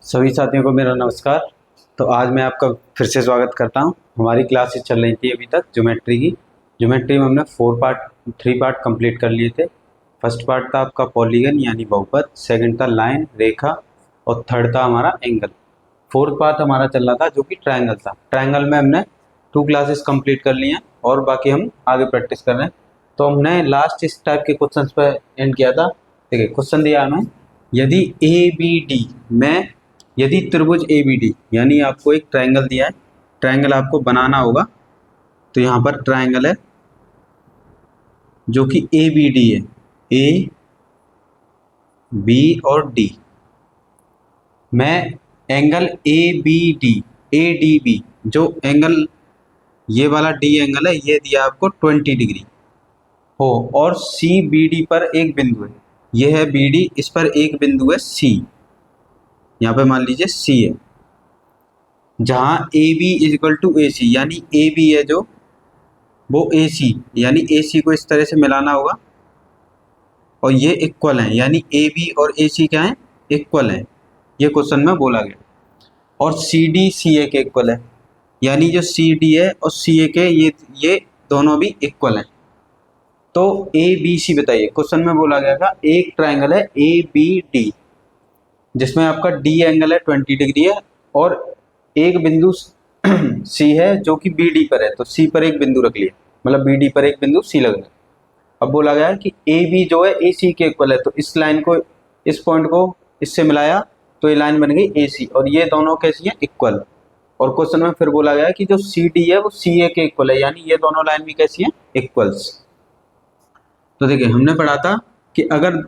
सभी साथियों को मेरा नमस्कार। तो आज मैं आपका फिर से स्वागत करता हूं। हमारी क्लासेस चल रही थी अभी तक ज्योमेट्री की। ज्योमेट्री में हमने 3 पार्ट कंप्लीट कर लिए थे। फर्स्ट पार्ट था आपका पॉलीगन यानी बहुपद, सेकंड था लाइन रेखा और थर्ड था हमारा एंगल। फोर्थ पार्ट हमारा चल रहा था जो कि ट्रायंगल था। ट्रायंगल में हमने 2 क्लासेस कंप्लीट कर लिए हैं और बाकी हम आगे प्रैक्टिस कर रहे हैं। तो हमने लास्ट इस टाइप के क्वेश्चंस पे एंड किया था। देखिए क्वेश्चन दिया हमें, यदि ए बी डी में यदि त्रिभुज ए बी डी यानी आपको एक ट्रायंगल दिया है, ट्रायंगल आपको बनाना होगा। तो यहाँ पर ट्रायंगल है जो कि ए बी डी है, ए बी और डी में angle A B D A D B, जो एंगल ये वाला डी एंगल है ये दिया आपको 20 डिग्री हो और सी बी डी पर एक बिंदु है, ये है बी डी, इस पर एक बिंदु है सी, यहाँ पे मान लीजिए सी है, जहाँ A B is equal to A C यानी ए बी है जो वो ए सी यानी ए सी को इस तरह से मिलाना होगा और ये इक्वल है यानी ए बी और ए सी क्या है, इक्वल है, ये क्वेश्चन में बोला गया। और सी डी सी ए के इक्वल है यानी जो सी डी है और सी ए के ये दोनों भी इक्वल हैं। तो ए बी सी बताइए, क्वेश्चन में बोला गया था एक ट्रायंगल है ए बी डी जिसमें आपका डी एंगल है 20 डिग्री है और एक बिंदु सी है जो कि बी डी पर है, तो सी पर एक बिंदु रख लिया, मतलब बी डी पर एक बिंदु सी लग गया। अब बोला गया है कि ए बी जो है ए सी के इक्वल है, तो इस लाइन को इस पॉइंट को इससे मिलाया तो ये लाइन बन गई ए सी और ये दोनों कैसी है, इक्वल। और क्वेश्चन में फिर बोला गया है कि जो सी डी है वो सी ए के इक्वल है यानी ये दोनों लाइन भी कैसी है, इक्वल्स। तो देखिए हमने पढ़ा था कि अगर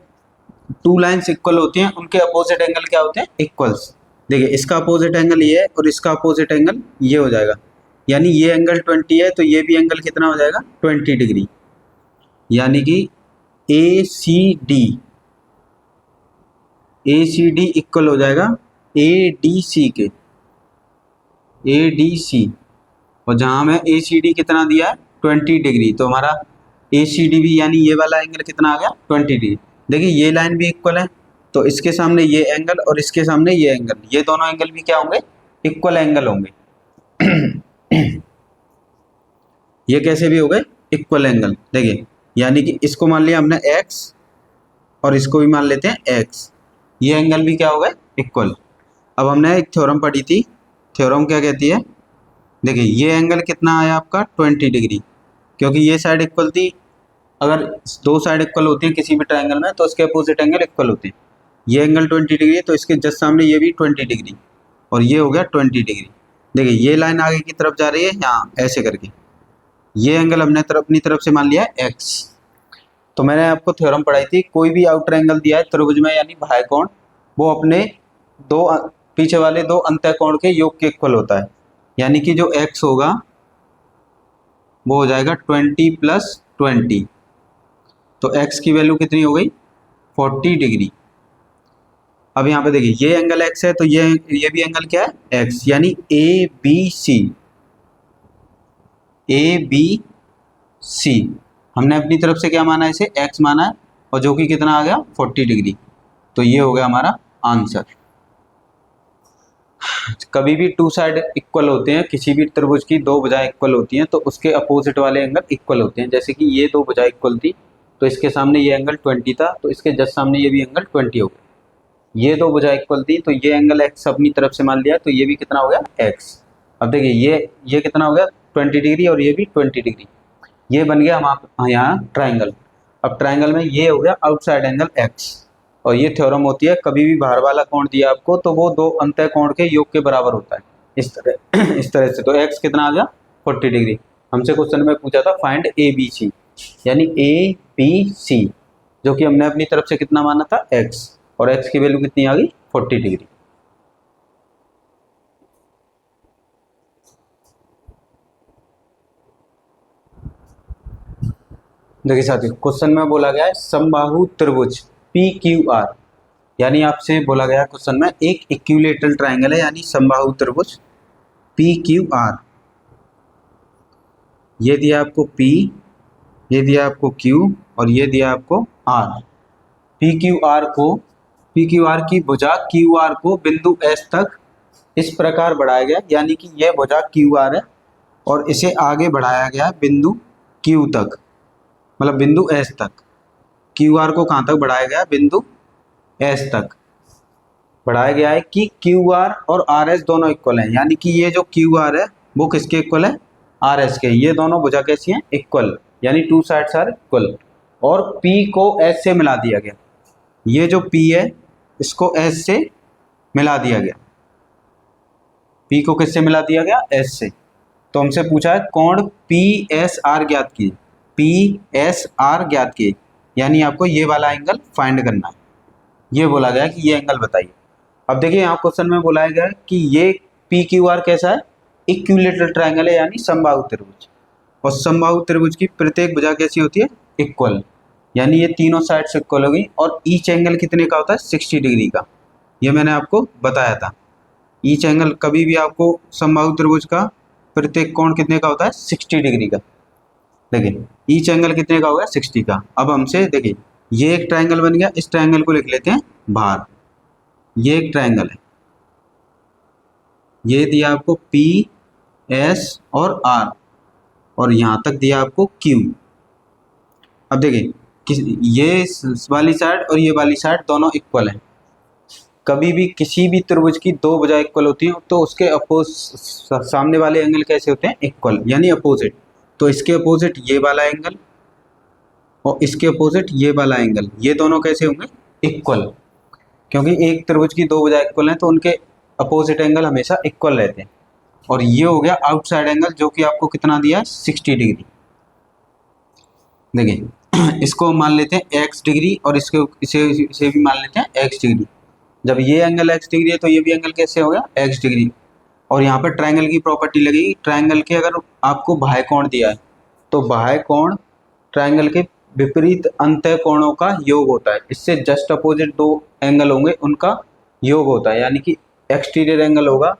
2 लाइन्स इक्वल होती हैं उनके अपोजिट एंगल क्या होते हैं, इक्वल्स। देखिए इसका अपोजिट एंगल ये है और इसका अपोजिट एंगल ये हो जाएगा, यानी ये एंगल 20 है तो ये भी एंगल कितना हो जाएगा, 20 डिग्री, यानी कि ए सी डी इक्वल हो जाएगा ए डी सी के, ए डी सी। और जहाँ हमें ए सी डी कितना दिया है 20 डिग्री, तो हमारा ए सी डी भी यानी ये वाला एंगल कितना आ गया 20 डिग्री। देखिए ये लाइन भी इक्वल है तो इसके सामने ये एंगल और इसके सामने ये एंगल, ये दोनों एंगल भी क्या होंगे, इक्वल एंगल होंगे। ये कैसे भी हो गए, इक्वल एंगल। देखिए यानी कि इसको मान लिया हमने x और इसको भी मान लेते हैं x, ये एंगल भी क्या हो गए, इक्वल। अब हमने एक थ्योरम पढ़ी थी, थ्योरम क्या कहती है, देखिए ये एंगल कितना आया आपका 20 डिग्री, क्योंकि ये साइड इक्वल थी। अगर 2 साइड इक्वल होती हैं किसी भी ट्रायंगल में तो उसके अपोजिट एंगल इक्वल होते हैं। ये एंगल 20 डिग्री है तो इसके जस्ट सामने ये भी 20 डिग्री और ये हो गया 20 डिग्री। देखिए ये लाइन आगे की तरफ जा रही है यहाँ ऐसे करके, ये एंगल हमने अपनी तरफ से मान लिया है एक्स। तो मैंने आपको थ्योरम पढ़ाई थी, कोई भी आउटर एंगल दिया है त्रिभुज में यानी बाह्य कोण, वो अपने पीछे वाले 2 अंतः कोण के योग के इक्वल होता है, यानी कि जो एक्स होगा वो हो जाएगा 20 + 20, तो x की वैल्यू कितनी हो गई 40 डिग्री। अब यहाँ पे देखिए ये एंगल x है तो ये भी एंगल क्या है x, यानी ए बी सी हमने अपनी तरफ से क्या माना है, इसे x माना है और जो कि कितना आ गया 40 डिग्री। तो ये हो गया हमारा आंसर। कभी भी 2 साइड इक्वल होते हैं, किसी भी त्रिभुज की 2 भुजाएं इक्वल होती हैं तो उसके अपोजिट वाले एंगल इक्वल होते हैं। जैसे कि ये 2 भुजाएं इक्वल थी तो इसके सामने ये एंगल 20 था तो इसके जस्ट सामने ये भी एंगल 20 हो गया। ये 2 भुजाएं इक्वल थी तो ये एंगल x अपनी तरफ से मान लिया तो ये भी कितना हो गया x। अब देखिए ये कितना हो गया 20 डिग्री और ये भी 20 डिग्री, ये बन गया हम यहाँ ट्राइंगल। अब ट्राइंगल में ये हो गया आउटसाइड एंगल x और ये थ्योरम होती है कभी भी बाहर वाला कोण दिया आपको तो वो 2 अंतः कोण के योग के बराबर होता है, इस तरह से। तो x कितना आ गया 40 डिग्री। हमसे क्वेश्चन में पूछा था फाइंड ए बी सी, यानी ए बी सी जो कि हमने अपनी तरफ से कितना माना था x और x की वैल्यू कितनी आ गई 40 डिग्री। देखिए साथियों क्वेश्चन में बोला गया है समबाहु त्रिभुज पी क्यू आर, यानी आपसे बोला गया क्वेश्चन में एक इक्विलेटरल ट्रायंगल है यानी समबाहु त्रिभुज पी क्यू आर, ये दिया आपको P, ये दिया आपको Q और ये दिया आपको R। पी क्यू आर को पी क्यू आर की भुजा क्यू आर को बिंदु एस तक इस प्रकार बढ़ाया गया, यानी कि यह भुजा क्यू आर है और इसे आगे बढ़ाया गया बिंदु क्यू तक, मतलब बिंदु एस तक। क्यू आर को कहाँ तक बढ़ाया गया? बिंदु एस तक बढ़ाया गया है कि क्यू आर और आर एस दोनों इक्वल हैं, यानी कि ये जो क्यू आर है वो किसके इक्वल है? आर एस के। ये दोनों भुजा कैसी हैं? इक्वल, यानी टू साइड्स आर इक्वल। और पी को एस से मिला दिया गया, ये जो पी है इसको एस से मिला दिया गया। पी को किससे मिला दिया गया? एस से। तो हमसे पूछा है कोण पी एस आर ज्ञात कीजिए, पी एस आर ज्ञात कीजिए, यानी आपको ये वाला एंगल फाइंड करना है। ये बोला गया कि ये एंगल बताइए। अब देखिए यहाँ क्वेश्चन में बोला गया कि ये पी क्यू आर कैसा है? इक्विलेटरल ट्रायंगल है, यानी समबाहु त्रिभुज। और समबाहु त्रिभुज की प्रत्येक भुजा कैसी होती है? इक्वल, यानी ये तीनों साइड से इक्वल होगी। और ईच एंगल कितने का होता है? 60 डिग्री का। ये मैंने आपको बताया था। ईच एंगल कभी भी आपको समबाहु त्रिभुज का प्रत्येक कोण कितने का होता है? 60 डिग्री का। देखिए ईच एंगल कितने का होगा? 60 का। अब हमसे देखिए ये एक ट्रायंगल बन गया, इस ट्रायंगल को लिख लेते हैं बाहर। ये एक ट्रायंगल है, ये दिया आपको पी एस और आर, और यहाँ तक दिया आपको क्यू। अब देखिए ये वाली साइड और ये वाली साइड दोनों इक्वल हैं। कभी भी किसी भी त्रिभुज की दो भुजाएं इक्वल होती हैं तो उसके सामने वाले एंगल कैसे होते हैं? इक्वल, यानी अपोजिट। तो इसके अपोजिट ये वाला एंगल और इसके अपोजिट ये वाला एंगल, ये दोनों कैसे होंगे? इक्वल। क्योंकि एक त्रिभुज की दो भुजाएं इक्वल हैं तो उनके अपोजिट एंगल हमेशा इक्वल रहते हैं। और ये हो गया आउटसाइड एंगल, जो कि आपको कितना दिया है? 60 डिग्री। देखिए इसको मान लेते हैं x डिग्री और इसे भी मान लेते हैं x डिग्री। जब ये एंगल x डिग्री है तो ये भी एंगल कैसे हो गया? x degree. और यहाँ पर ट्रायंगल की प्रॉपर्टी लगेगी। ट्रायंगल के अगर आपको बाह्य कोण दिया है तो बाह्य कोण ट्रायंगल के विपरीत अंतः कोणों का योग होता है। इससे जस्ट अपोजिट दो एंगल होंगे उनका योग होता है, यानी कि एक्सटीरियर एंगल होगा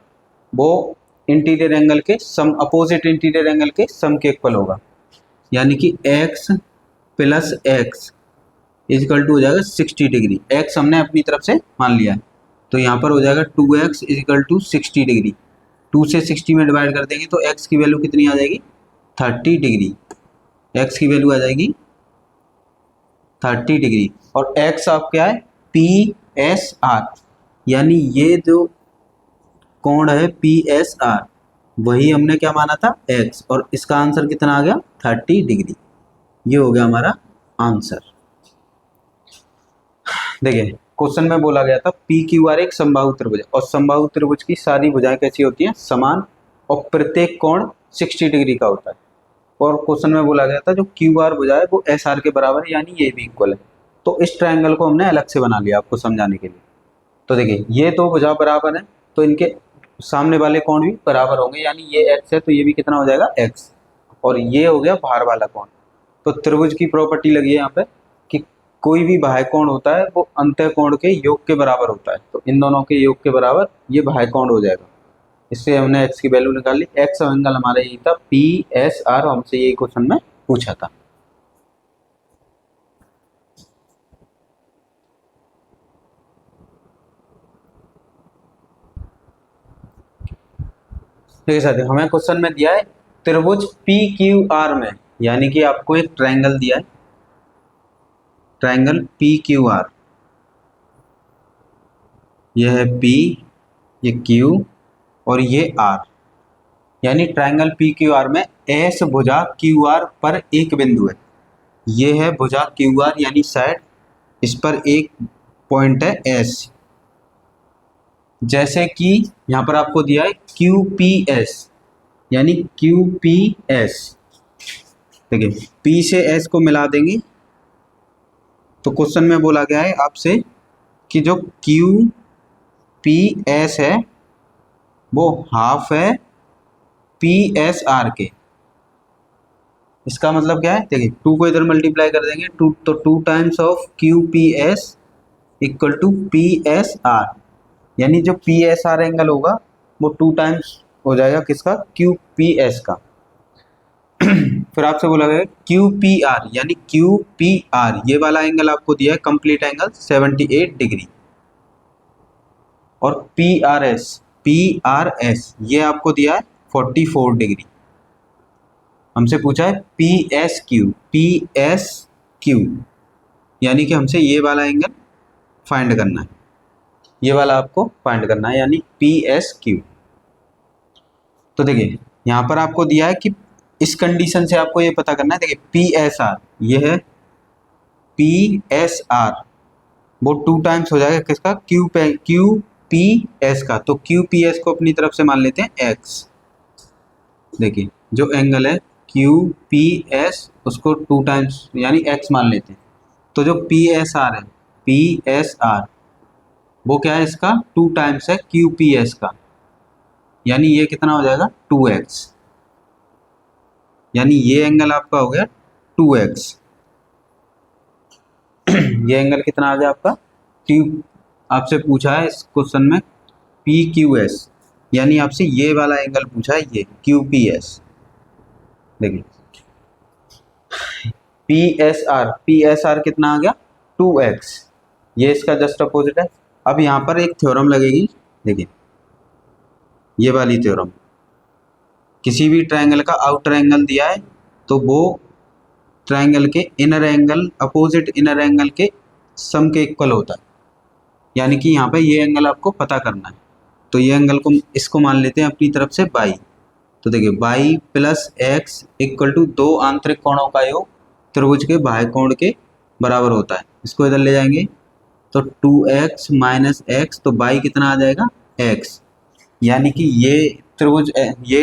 वो इंटीरियर एंगल के सम, अपोजिट इंटीरियर एंगल के सम के इक्वल होगा। यानी कि x plus x equal to हो जाएगा 60 डिग्री। x हमने अपनी तरफ से मान लिया है तो यहाँ पर हो जाएगा 2x इजिकल टू 60 डिग्री। 2 से 60 में डिवाइड कर देंगे तो x की वैल्यू कितनी आ जाएगी? 30 डिग्री। x की वैल्यू आ जाएगी 30 डिग्री। और x आप क्या है? पी एस आर, यानी ये जो कोण है पी एस आर वही हमने क्या माना था? x, और इसका आंसर कितना आ गया? 30 डिग्री। ये हो गया हमारा आंसर। देखिए क्वेश्चन में बोला गया था पी क्यू आर एक समबाहु त्रिभुज है और समबाहु त्रिभुज की सारी भुजाएं कैसी होती हैं? समान, और प्रत्येक कोण 60 डिग्री का होता है। और क्वेश्चन में बोला गया था जो क्यू आर भुजा है वो एस आर के बराबर है, यानी ये भी इक्वल है। तो इस ट्रायंगल को हमने अलग से बना लिया आपको समझाने के लिए। तो देखिए ये दो भुजा बराबर है तो इनके सामने वाले कोण भी बराबर होंगे, यानी ये x है तो ये भी कितना हो जाएगा? x। और ये हो गया बाहर वाला कोण। तो त्रिभुज की प्रॉपर्टी लगी है यहाँ पे कि कोई भी बाह्य कोण होता है वो अंतः कोण के योग के बराबर होता है। तो इन दोनों के योग के बराबर ये बाह्य कोण हो जाएगा। इससे हमने x की वैल्यू निकाल ली। x एंगल हमारा यही था पी एस आर, हमसे यही क्वेश्चन में पूछा था। देखिए साथियों हमें क्वेश्चन में दिया है त्रिभुज पी क्यू आर में, यानी कि आपको एक ट्रायंगल दिया है, ट्रायंगल पी क्यू आर। यह है P, ये Q और ये R, यानी ट्रायंगल पी क्यू आर में एस भुजा क्यू आर पर एक बिंदु है। ये है भुजा क्यू आर यानी साइड, इस पर एक पॉइंट है एस। जैसे कि यहाँ पर आपको दिया है क्यू पी एस, यानी क्यू पी एस। देखिए P से S को मिला देंगे तो क्वेश्चन में बोला गया है आपसे कि जो क्यू पी एस है वो हाफ है पी एस आर के। इसका मतलब क्या है? देखिए 2 को इधर मल्टीप्लाई कर देंगे 2, तो 2 times of Q P S equal to P S R, यानी जो पी एस आर एंगल होगा वो 2 टाइम्स हो जाएगा किसका? क्यू पी एस का। फिर आपसे बोला गया क्यू पी आर, यानी क्यू पी आर ये वाला एंगल आपको दिया है कंप्लीट एंगल 78 डिग्री। और पी आर एस ये आपको दिया है 44 डिग्री। हमसे पूछा है पी एस क्यू यानी कि हमसे ये वाला एंगल फाइंड करना है, ये वाला आपको फाइंड करना है, यानी पी एस क्यू। तो देखिए यहाँ पर आपको दिया है कि इस कंडीशन से आपको ये पता करना है। देखिए पी एस आर, ये है पी एस आर, वो 2 टाइम्स हो जाएगा किसका, क्यू पी एस का। तो क्यू पी एस को अपनी तरफ से मान लेते हैं एक्स। देखिए जो एंगल है क्यू पी एस उसको 2 टाइम्स यानी एक्स मान लेते हैं। तो जो पी एस आर है, पी एस आर वो क्या है, इसका 2 टाइम्स है क्यू पी एस का, यानी ये कितना हो जाएगा 2x, यानी ये एंगल आपका हो गया 2x। ये एंगल कितना आ गया आपका क्यू, आपसे पूछा है इस क्वेश्चन में पी क्यू एस, यानी आपसे ये वाला एंगल पूछा है, ये क्यू पी एस। देखिए पी एस आर कितना आ गया 2x, ये इसका जस्ट अपोजिट है। अब यहाँ पर एक थ्योरम लगेगी, देखिए ये वाली थ्योरम, किसी भी ट्रायंगल का आउटर एंगल दिया है तो वो ट्रायंगल के inner angle opposite inner angle के सम के इक्वल होता है, यानी कि यहाँ पे ये एंगल आपको पता करना है। तो ये एंगल को इसको मान लेते हैं अपनी तरफ से बाई। तो देखिए y plus x equal to 2 आंतरिक कोणों का योग त्रिभुज के बाह्य कोण के बराबर होता है। इसको इधर ले जाएंगे तो 2x माइनस एक्स, तो बाई कितना आ जाएगा x, यानी कि ये त्रिभुज ये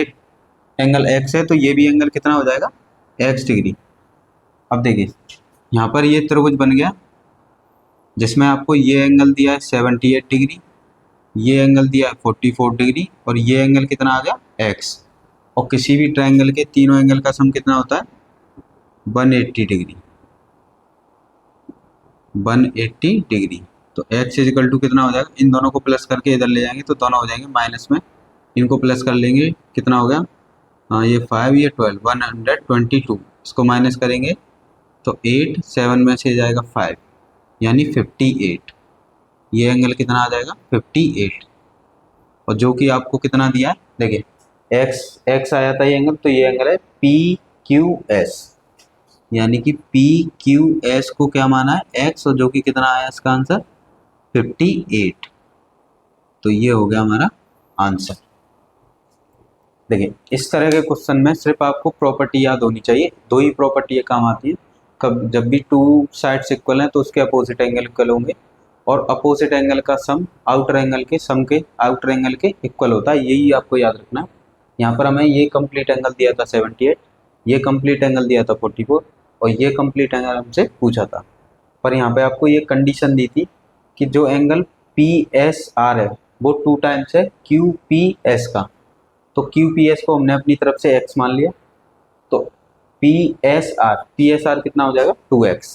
एंगल x है तो ये भी एंगल कितना हो जाएगा x डिग्री। अब देखिए यहाँ पर ये त्रिभुज बन गया जिसमें आपको ये एंगल दिया है 78 डिग्री, ये एंगल दिया है 44 डिग्री और ये एंगल कितना आ गया x। और किसी भी ट्रायंगल के तीनों एंगल का सम कितना होता है 180 डिग्री, 180 डिग्री। तो x इजिकल टू कितना हो जाएगा, इन दोनों को प्लस करके इधर ले जाएंगे तो दोनों हो जाएंगे माइनस में, इनको प्लस कर लेंगे कितना हो गया, हाँ ये 5 ये 12 122, इसको माइनस करेंगे तो 8 7 में से जाएगा 5 यानी 58। ये एंगल कितना आ जाएगा 58, और जो कि आपको कितना दिया है, देखिए x आया था ये एंगल, तो ये एंगल है पी क्यू एस, यानी कि पी क्यू एस को क्या माना है x, और जो कि कितना आया इसका आंसर 58। तो ये हो गया हमारा आंसर। देखिए इस तरह के क्वेश्चन में सिर्फ आपको प्रॉपर्टी याद होनी चाहिए, 2 ही प्रॉपर्टी काम आती है। कब जब भी 2 साइड्स इक्वल हैं तो उसके अपोजिट एंगल इक्वल होंगे, और अपोजिट एंगल का सम आउटर एंगल के सम के आउटर एंगल के इक्वल होता है, यही आपको याद रखना है। यहाँ पर हमें ये कंप्लीट एंगल दिया था 78, ये कंप्लीट एंगल दिया था 44 और ये कंप्लीट एंगल हमसे पूछा था। पर यहाँ पे आपको ये कंडीशन दी थी कि जो एंगल पी एस आर है वो 2 टाइम्स है क्यू पी एस का। तो क्यू पी एस को हमने अपनी तरफ से x मान लिया, तो पी एस आर कितना हो जाएगा 2x।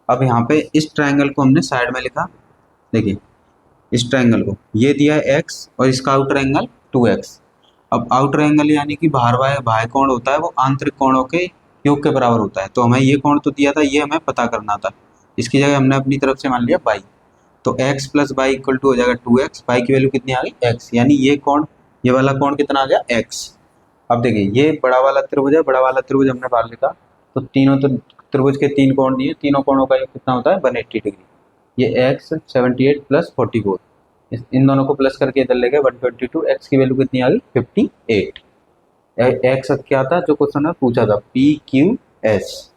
अब यहाँ पे इस ट्रायंगल को हमने साइड में लिखा, देखिए इस ट्रायंगल को ये दिया है x और इसका आउटर एंगल 2x। अब आउटर एंगल यानी कि बाह्य कोण होता है वो आंतरिक कोणों के योग के बराबर होता है, तो हमें ये कोण तो दिया था, ये हमें पता करना था, इसकी जगह हमने अपनी तरफ से मान लिया बाई। तो x plus y equal to हो जाएगा 2x, बाई की वैल्यू कितनी आ गई x, यानी ये कोण ये वाला कोण कितना आ गया x। अब देखिए ये बड़ा वाला त्रिभुज है, बड़ा वाला त्रिभुज हमने बाहर लिखा, तो तीनों तो त्रिभुज के 3 कोण दिए, तीनों कोणों का योग कितना होता है 180 डिग्री। ये x 78 प्लस 44, इन दोनों को प्लस करके इधर ले गए 122, x की वैल्यू कितनी आ गई 58। x क्या था जो क्वेश्चन में पूछा था पी क्यू एस।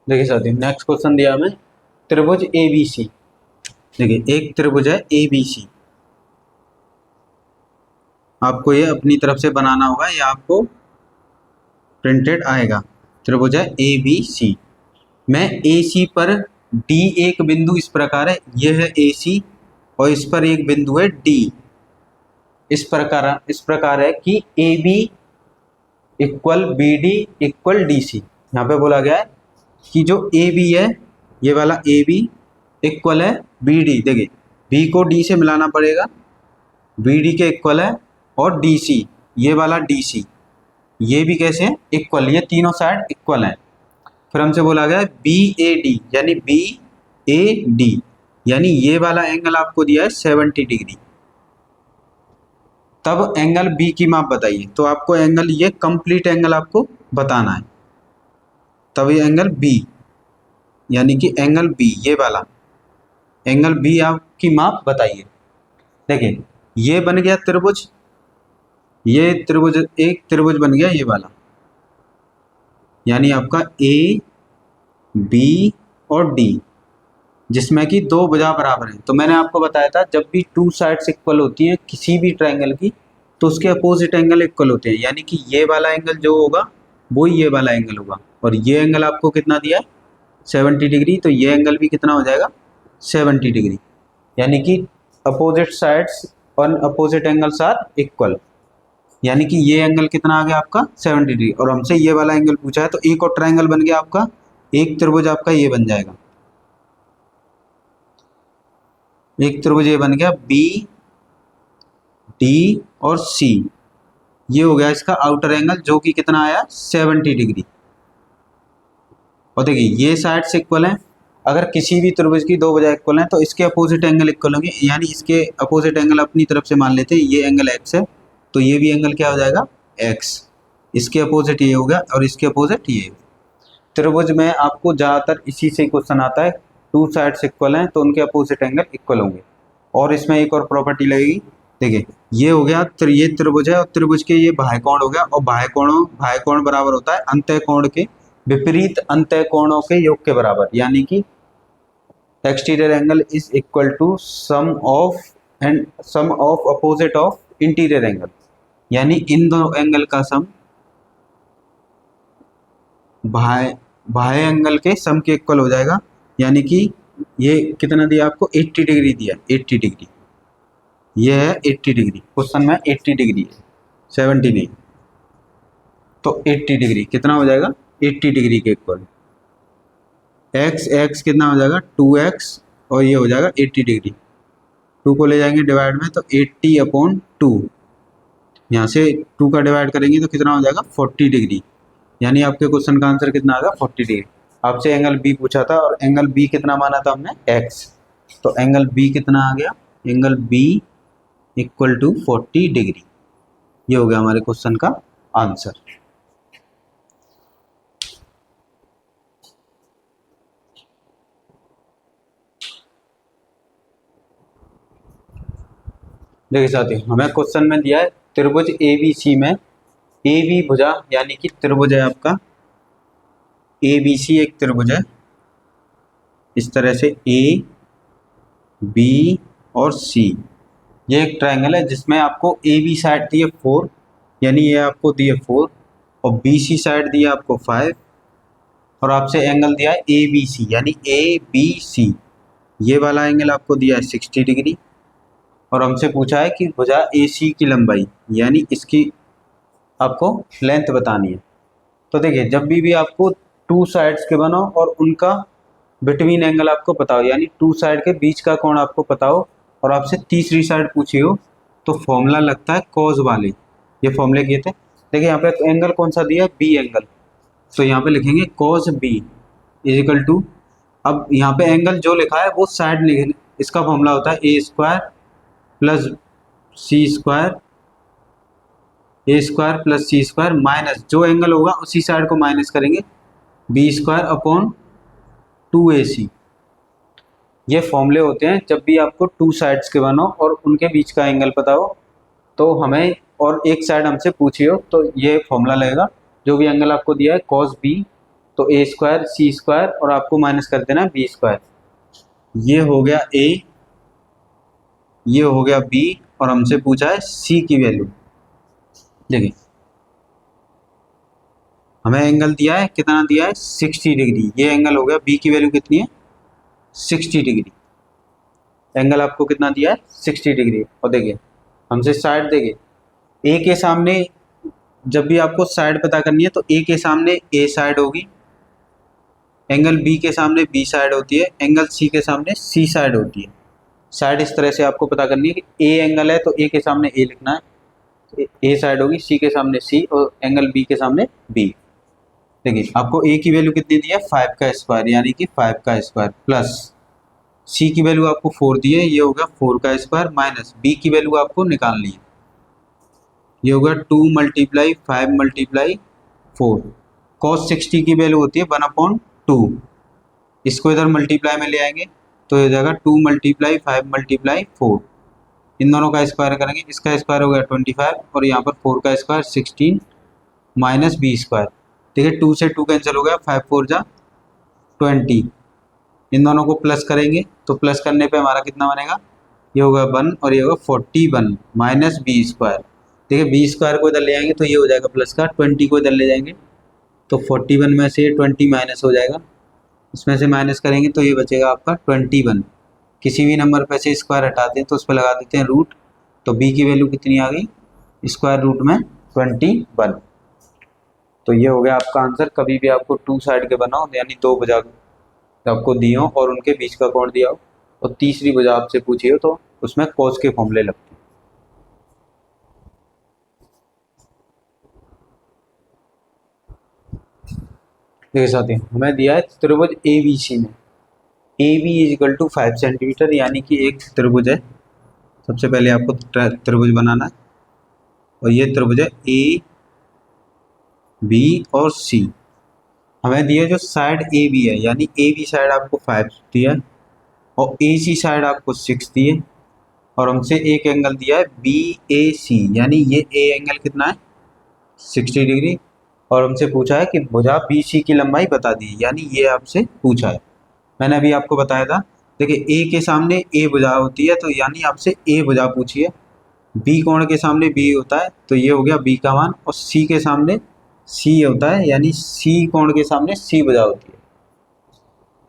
देखिए साथियों नेक्स्ट क्वेश्चन दिया हमें त्रिभुज ए बी सी। देखिए एक त्रिभुज है ए बी सी, आपको ये अपनी तरफ से बनाना होगा, ये आपको प्रिंटेड आएगा। त्रिभुज है ए बी सी में ए सी पर डी एक बिंदु इस प्रकार है, यह है ए सी और इस पर एक बिंदु है डी। इस प्रकार है कि A B equal B D equal D C. यहाँ पे बोला गया है कि जो ए बी है ये वाला ए बी इक्वल है बी डी। देखिए बी को डी से मिलाना पड़ेगा, बी डी के इक्वल है, और डी सी ये वाला डी सी ये भी कैसे हैं, इक्वल, ये तीनों साइड इक्वल हैं। फिर हमसे बोला गया बी ए डी, यानी बी ए डी, यानी ये वाला एंगल आपको दिया है 70 डिग्री। तब एंगल बी की माप बताइए, तो आपको एंगल, ये कंप्लीट एंगल आपको बताना है। तब ये एंगल बी, यानी कि एंगल बी, ये वाला एंगल बी आपकी माप बताइए। देखिए ये बन गया त्रिभुज, ये त्रिभुज, एक त्रिभुज बन गया ये वाला, यानी आपका ए बी और डी, जिसमें कि दो भुजा बराबर हैं। तो मैंने आपको बताया था जब भी टू साइड्स इक्वल होती हैं किसी भी ट्रायंगल की, तो उसके अपोजिट एंगल इक्वल होते हैं, यानी कि ये वाला एंगल जो होगा वो ये वाला एंगल होगा। और ये एंगल आपको कितना दिया है, 70 डिग्री, तो ये एंगल भी कितना हो जाएगा, 70 डिग्री, यानी कि अपोजिट साइड्स और अपोजिट एंगल्स आर इक्वल, यानी कि ये एंगल कितना आ गया आपका 70 डिग्री। और हमसे ये वाला एंगल पूछा है, तो एक और ट्रायंगल बन गया आपका, एक त्रिभुज आपका ये बन जाएगा, एक त्रिभुज ये बन गया बी डी और सी, ये हो गया इसका आउटर एंगल, जो कि कितना आया 70 डिग्री। और देखिए ये साइड्स इक्वल हैं, अगर किसी भी त्रिभुज की दो भुजाएं इक्वल हैं तो इसके अपोजिट एंगल इक्वल होंगे, यानी इसके अपोजिट एंगल अपनी तरफ से मान लेते हैं, ये एंगल एक्स है तो ये भी एंगल क्या हो जाएगा एक्स, इसके अपोजिट ये होगा और इसके अपोजिट ये। त्रिभुज में आपको ज़्यादातर इसी से क्वेश्चन आता है, टू साइड्स इक्वल हैं तो उनके अपोजिट एंगल इक्वल होंगे। और इसमें एक और प्रॉपर्टी लगेगी, देखिए ये हो गया ये त्रिभुज है और त्रिभुज के ये बाह्य कोण हो गया, और बाह्य कोण बराबर होता है अंतः कोण के विपरीत अंतः कोणों के योग के बराबर, यानी कि exterior angle is equal to sum of opposite of interior angle, यानी इन दो एंगल का सम बाह्य एंगल के सम के इक्वल हो जाएगा। यानी कि ये कितना दिया आपको 80 डिग्री दिया, 80 डिग्री, ये है 80 डिग्री, क्वेश्चन में 80 डिग्री है 70 नहीं, तो 80 डिग्री कितना हो जाएगा 80 डिग्री के इक्वल, एक्स कितना हो जाएगा 2x, और ये हो जाएगा 80 डिग्री, 2 को ले जाएंगे डिवाइड में तो 80/2, यहाँ से 2 का डिवाइड करेंगे तो कितना हो जाएगा 40 डिग्री, यानी आपके क्वेश्चन का आंसर कितना आ गया 40 डिग्री। आपसे एंगल बी पूछा था और एंगल बी कितना माना था हमने x, तो एंगल बी कितना आ गया, angle B equal to 40 degree, ये हो गया हमारे क्वेश्चन का आंसर। देखिए साथियों, हमें क्वेश्चन में दिया है त्रिभुज ए बी सी में ए बी भुजा, यानी कि त्रिभुज है आपका ए बी सी, एक त्रिभुज है इस तरह से ए बी और सी, ये एक ट्रायंगल है जिसमें आपको ए बी साइड दी है 4, यानी ये आपको दी है 4, और बी सी साइड दी है आपको 5, और आपसे एंगल दिया है ए बी सी, यानी ए बी सी, ये वाला एंगल आपको दिया है 60 डिग्री, और हमसे पूछा है कि भुजा ए सी की लंबाई, यानी इसकी आपको लेंथ बतानी है। तो देखिए जब भी आपको टू साइड्स के बनो और उनका बिटवीन एंगल आपको पता हो, यानी टू साइड के बीच का कोण आपको पता हो, और आपसे तीसरी साइड पूछी हो, तो फॉर्मूला लगता है कॉज वाले, ये फॉर्मूले किए थे। देखिए यहाँ पे एंगल कौन सा दिया है बी एंगल, तो यहाँ पे लिखेंगे cos B is equal to, अब यहाँ पे एंगल जो लिखा है वो साइड लिखेंगे, इसका फॉर्मूला होता है ए स्क्वायर प्लस सी स्क्वायर, ए स्क्वायर प्लस सी स्क्वायर माइनस जो एंगल होगा उसी साइड को माइनस करेंगे, बी स्क्वायर अपॉन 2ac। ये फॉर्मूले होते हैं जब भी आपको टू साइड्स के बनो और उनके बीच का एंगल पता हो, तो हमें और एक साइड हमसे पूछी हो तो ये फॉर्मूला लगेगा, जो भी एंगल आपको दिया है cos b, तो a स्क्वायर सी स्क्वायर और आपको माइनस कर देना है बी स्क्वायर, ये हो गया a, ये हो गया b, और हमसे पूछा है c की वैल्यू। देखिए हमें एंगल दिया है, कितना दिया है 60 डिग्री, ये एंगल हो गया, b की वैल्यू कितनी है 60 डिग्री, एंगल आपको कितना दिया है 60 डिग्री। और देखिए हमसे साइड, देखिए ए के सामने, जब भी आपको साइड पता करनी है तो ए के सामने ए साइड होगी, एंगल बी के सामने बी साइड होती है, एंगल सी के सामने सी साइड होती है। साइड इस तरह से आपको पता करनी है कि ए एंगल है तो ए के सामने ए लिखना है, ए साइड होगी सी के सामने सी और एंगल बी के सामने बी। देखिए आपको ए की वैल्यू कितनी दी है 5 का स्क्वायर यानी कि 5 का स्क्वायर प्लस सी की वैल्यू आपको 4 दी है, ये होगा 4 का स्क्वायर माइनस बी की वैल्यू आपको निकालनी है, ये होगा 2 मल्टीप्लाई 5 मल्टीप्लाई 4। कॉस 60 की वैल्यू होती है 1/2, इसको इधर मल्टीप्लाई में ले आएंगे तो हो जाएगा 2 मल्टीप्लाई 5 मल्टीप्लाई 4। इन दोनों का स्क्वायर करेंगे, इसका स्क्वायर हो गया 25 और यहाँ पर 4 का स्क्वायर 16 माइनस बी स्क्वायर। ठीक है 2 से 2 कैंसिल हो गया, 5 4 जा 20। इन दोनों को प्लस करेंगे तो प्लस करने पे हमारा कितना बनेगा, ये होगा 1 और ये होगा 41 माइनस बी स्क्वायर। ठीक है बी स्क्वायर को इधर ले आएंगे तो ये हो जाएगा प्लस का, 20 को इधर ले जाएंगे तो 41 में से 20 माइनस हो जाएगा, इसमें से माइनस करेंगे तो ये बचेगा आपका 21। किसी भी नंबर पर से स्क्वायर हटाते हैं तो उस पर लगा देते हैं रूट, तो बी की वैल्यू कितनी आ गई स्क्वायर रूट में 21। तो ये हो गया आपका आंसर। कभी भी आपको टू साइड के बनाओ यानी दो भुजा आपको दिए हो और उनके बीच का कोण दिया हो और तीसरी भुजा आपसे पूछी हो तो उसमें कोस के फॉर्मूले लगते हैं। देखिए साथियों हमें दिया है त्रिभुज ए बी सी में A B is equal to 5 centimetre यानी कि एक त्रिभुज है। सबसे पहले आपको त्रिभुज बनाना है और ये त्रिभुज है ए बी और सी। हमें दिया जो साइड ए बी है यानी ए बी साइड आपको 5 दिया है और ए सी साइड आपको 6 दी है और हमसे एक एंगल दिया है बी ए सी यानी ये ए एंगल कितना है 60 डिग्री और हमसे पूछा है कि भुजा बी सी की लंबाई बता दी यानी ये आपसे पूछा है। मैंने अभी आपको बताया था देखिए ए के सामने ए भुजा होती है तो यानी आपसे ए भुजा पूछी है, बी कोण के सामने बी होता है तो ये हो गया बी का मान और सी के सामने सी होता है यानी सी कोण के सामने सी भुजा होती है।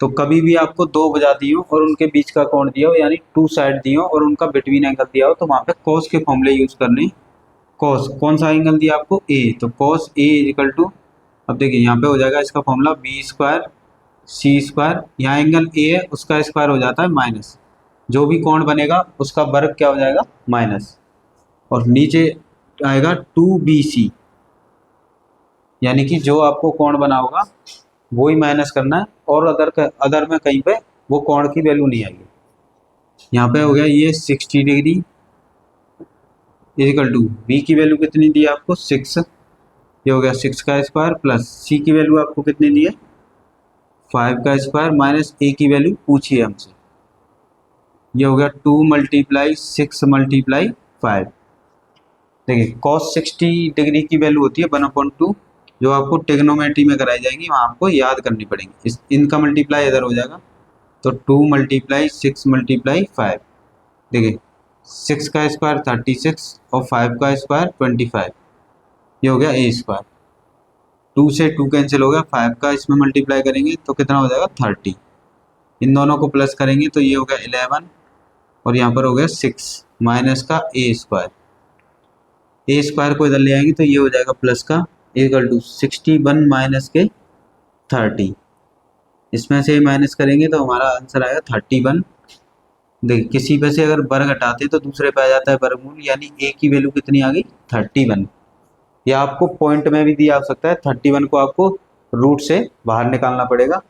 तो कभी भी आपको दो भुजा दी हो और उनके बीच का कोण दिया हो यानी टू साइड दी हो और उनका बिटवीन एंगल दिया हो तो वहाँ पे कॉस के फॉर्मूले यूज करने। कॉस कौन सा एंगल दिया आपको ए, तो cos A is equal to, अब देखिए यहाँ पे हो जाएगा इसका formula B square C square, यहाँ एंगल ए है उसका स्क्वायर हो जाता है माइनस, जो भी कोण बनेगा उसका वर्ग क्या हो जाएगा माइनस और नीचे आएगा 2BC यानी कि जो आपको कोण बना होगा वो ही माइनस करना है और अदर में कहीं पे वो कोण की वैल्यू नहीं आएगी। यहाँ पे हो गया ये 60 डिग्री इक्वल टू बी की वैल्यू कितनी दी है आपको 6, ये हो गया 6 का स्क्वायर प्लस सी की वैल्यू आपको कितनी दी है 5 का स्क्वायर माइनस ए की वैल्यू पूछी है हमसे, ये हो गया 2 मल्टीप्लाई 6 मल्टीप्लाई 5। देखिए cos 60 डिग्री की वैल्यू होती है 1/2 जो आपको टेग्नोमेट्री में कराई जाएंगी वहाँ आपको याद करनी पड़ेगी, इस इनका मल्टीप्लाई इधर हो जाएगा तो 2 मल्टीप्लाई 6 मल्टीप्लाई 5। देखिए 6 का स्क्वायर 36 और 5 का स्क्वायर 25, ये हो गया ए स्क्वायर। 2 से 2 कैंसिल हो गया, 5 का इसमें मल्टीप्लाई करेंगे तो कितना हो जाएगा 30, इन दोनों को प्लस करेंगे तो ये हो गया 11 और यहाँ पर हो गया 6 माइनस का ए स्क्वायर, ए स्क्वायर को इधर ले आएंगे तो ये हो जाएगा प्लस का इक्वल टू 61 माइनस के 30, इसमें से माइनस करेंगे तो हमारा आंसर आएगा 31। देखिए किसी पे से अगर वर्ग हटाते तो दूसरे पे आ जाता है वर्गमूल यानी ए की वैल्यू कितनी आ गई 31, या आपको पॉइंट में भी दिया हो सकता है 31 को आपको रूट से बाहर निकालना पड़ेगा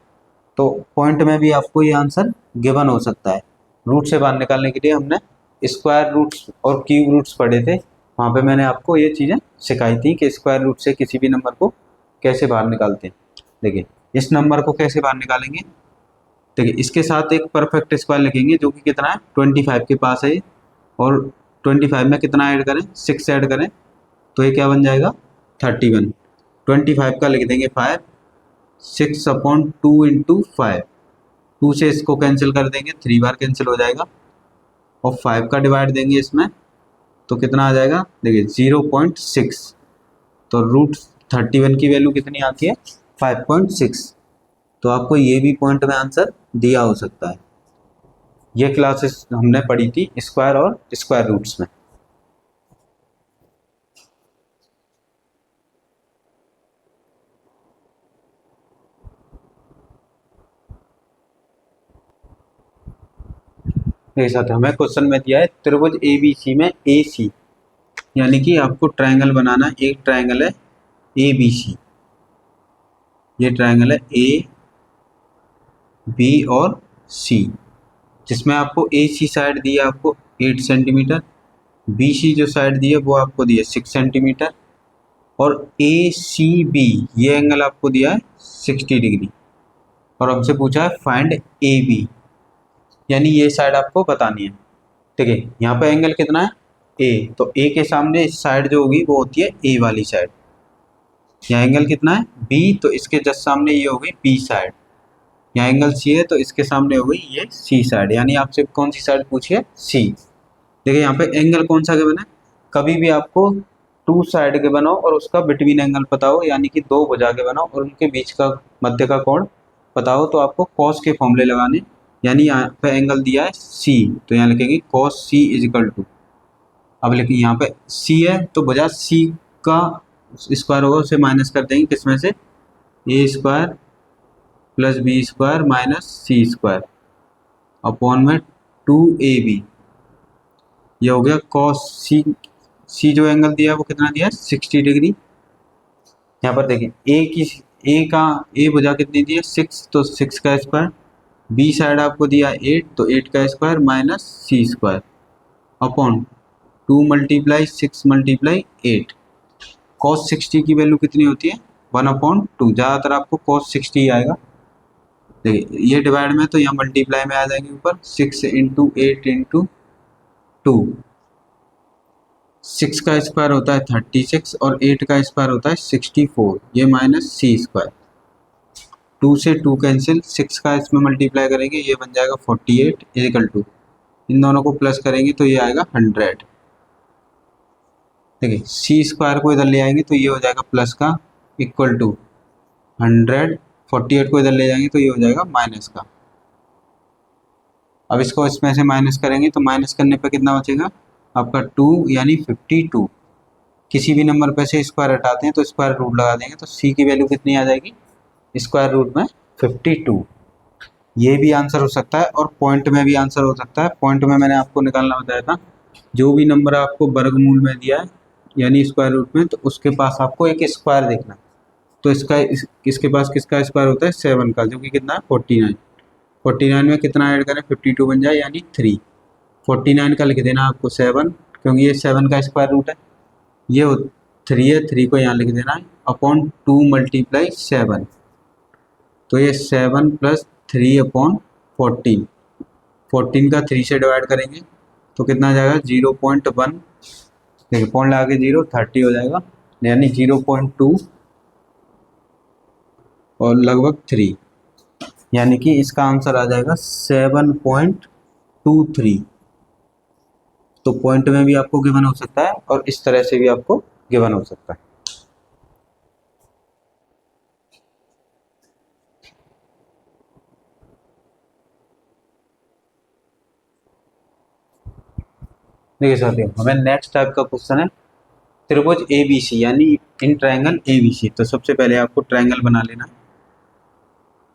तो पॉइंट में भी आपको ये आंसर गिवन हो सकता है। रूट से बाहर निकालने के लिए हमने स्क्वायर रूट्स और क्यूब रूट्स पढ़े थे, वहाँ पे मैंने आपको ये चीज़ें सिखाई थी कि स्क्वायर रूट से किसी भी नंबर को कैसे बाहर निकालते हैं। देखिए इस नंबर को कैसे बाहर निकालेंगे, देखिए इसके साथ एक परफेक्ट स्क्वायर लिखेंगे जो कि कितना है 25 के पास है और 25 में कितना ऐड करें 6 ऐड करें तो ये क्या बन जाएगा 31, 25 का लिख देंगे 5, 6/2 इंटू 5, 2 से इसको कैंसिल कर देंगे 3 बार कैंसिल हो जाएगा और 5 का डिवाइड देंगे इसमें तो कितना आ जाएगा देखिए 0.6, तो रूट 31 की वैल्यू कितनी आती है 5.6, तो आपको ये भी पॉइंट में आंसर दिया हो सकता है। ये क्लासेस हमने पढ़ी थी स्क्वायर और स्क्वायर रूट्स में। एक साथ हमें क्वेश्चन में दिया है त्रिभुज ABC में AC यानी कि आपको ट्रायंगल बनाना, एक ट्रायंगल है ए बी सी, ये ट्रायंगल है ए बी और सी, जिसमें आपको ए सी साइड दी है आपको 8 सेंटीमीटर, बी सी जो साइड दी है वो आपको दी है 6 सेंटीमीटर, और ए सी बी ये एंगल आपको दिया है 60 डिग्री, और हमसे पूछा है फाइंड ए बी, यानी ये साइड आपको बतानी है। ठीक है, यहाँ पे एंगल कितना है ए, तो ए के सामने इस साइड जो होगी वो होती है ए वाली साइड। यहाँ एंगल कितना है बी, तो इसके जस्ट सामने ये होगी बी साइड। यहाँ एंगल सी है तो इसके सामने हो गई ये सी साइड, यानी आपसे कौन सी साइड पूछी है सी। देखिए यहाँ पे एंगल कौन सा गिवन है, कभी भी आपको टू साइड के बनाओ और उसका बिटवीन एंगल पता हो, यानी कि दो भुजा के बनाओ और उनके बीच का मध्य का कोण पता हो, तो आपको कॉस के फॉर्मूले लगाने। यानी यहाँ पे एंगल दिया है सी, तो यहाँ लिखेंगे cos C is equal to, अब लिखिए यहाँ पे सी है तो भुजा सी का स्क्वायर होगा, उसे माइनस कर देंगे किसमें से, A square plus B square minus C square upon में 2ab, ये हो गया कॉस सी। सी जो एंगल दिया है वो कितना दिया है 60 डिग्री। यहाँ पर देखिए ए भुजा कितनी दी है 6, तो 6 का स्क्वायर, बी साइड आपको दिया है 8, तो 8 का square minus C square upon 2 multiply 6 multiply 8। Cos 60 की वैल्यू कितनी होती है 1/2, ज़्यादातर आपको कॉस 60 ही आएगा। देखिए ये डिवाइड में तो यहाँ मल्टीप्लाई में आ जाएंगे ऊपर, 6 इंटू 8 इंटू 2, 6 का स्क्वायर होता है 36 और 8 का स्क्वायर होता है 64, ये माइनस सी स्क्वायर, 2 से 2 कैंसिल, 6 का इसमें मल्टीप्लाई करेंगे ये बन जाएगा 48 इजिकल टू, इन दोनों को प्लस करेंगे तो ये आएगा 100। देखिए सी स्क्वायर को इधर ले आएंगे तो ये हो जाएगा प्लस का इक्वल टू 100, 48 को इधर ले जाएंगे तो ये हो जाएगा माइनस का। अब इसको इसमें से माइनस करेंगे तो माइनस करने पे कितना बचेगा आपका 2 यानी 52। किसी भी नंबर पे से स्क्वायर हटाते हैं तो स्क्वायर रूट लगा देंगे, तो सी की वैल्यू कितनी आ जाएगी स्क्वायर रूट में 52। ये भी आंसर हो सकता है और पॉइंट में भी आंसर हो सकता है। पॉइंट में मैंने आपको निकालना बताया था, जो भी नंबर आपको वर्गमूल में दिया है यानी स्क्वायर रूट में, तो उसके पास आपको एक स्क्वायर देखना है। तो इसके पास किसका स्क्वायर होता है 7 का, जो कि कितना है 49। 49 में कितना ऐड करें 52 बन जाए यानी 3। 49 का लिख देना आपको 7, क्योंकि ये 7 का स्क्वायर रूट है, ये 3 है, 3 को यहाँ लिख देना है अपॉन 2 मल्टीप्लाई 7, तो ये 7 प्लस 3 अपॉन 14। 14 का 3 से डिवाइड करेंगे तो कितना आ जाएगा 0.1, देखिए पॉइंट लगा के 0 30 हो जाएगा, यानी 0.2 और लगभग 3, यानी कि इसका आंसर आ जाएगा 7.23। तो पॉइंट में भी आपको गिवन हो सकता है और इस तरह से भी आपको गिवन हो सकता है। देखिए साथियों, हमें नेक्स्ट टाइप का क्वेश्चन है त्रिभुज ए बी सी, यानी इन ट्रायंगल ए बी सी। तो सबसे पहले आपको ट्रायंगल बना लेना है।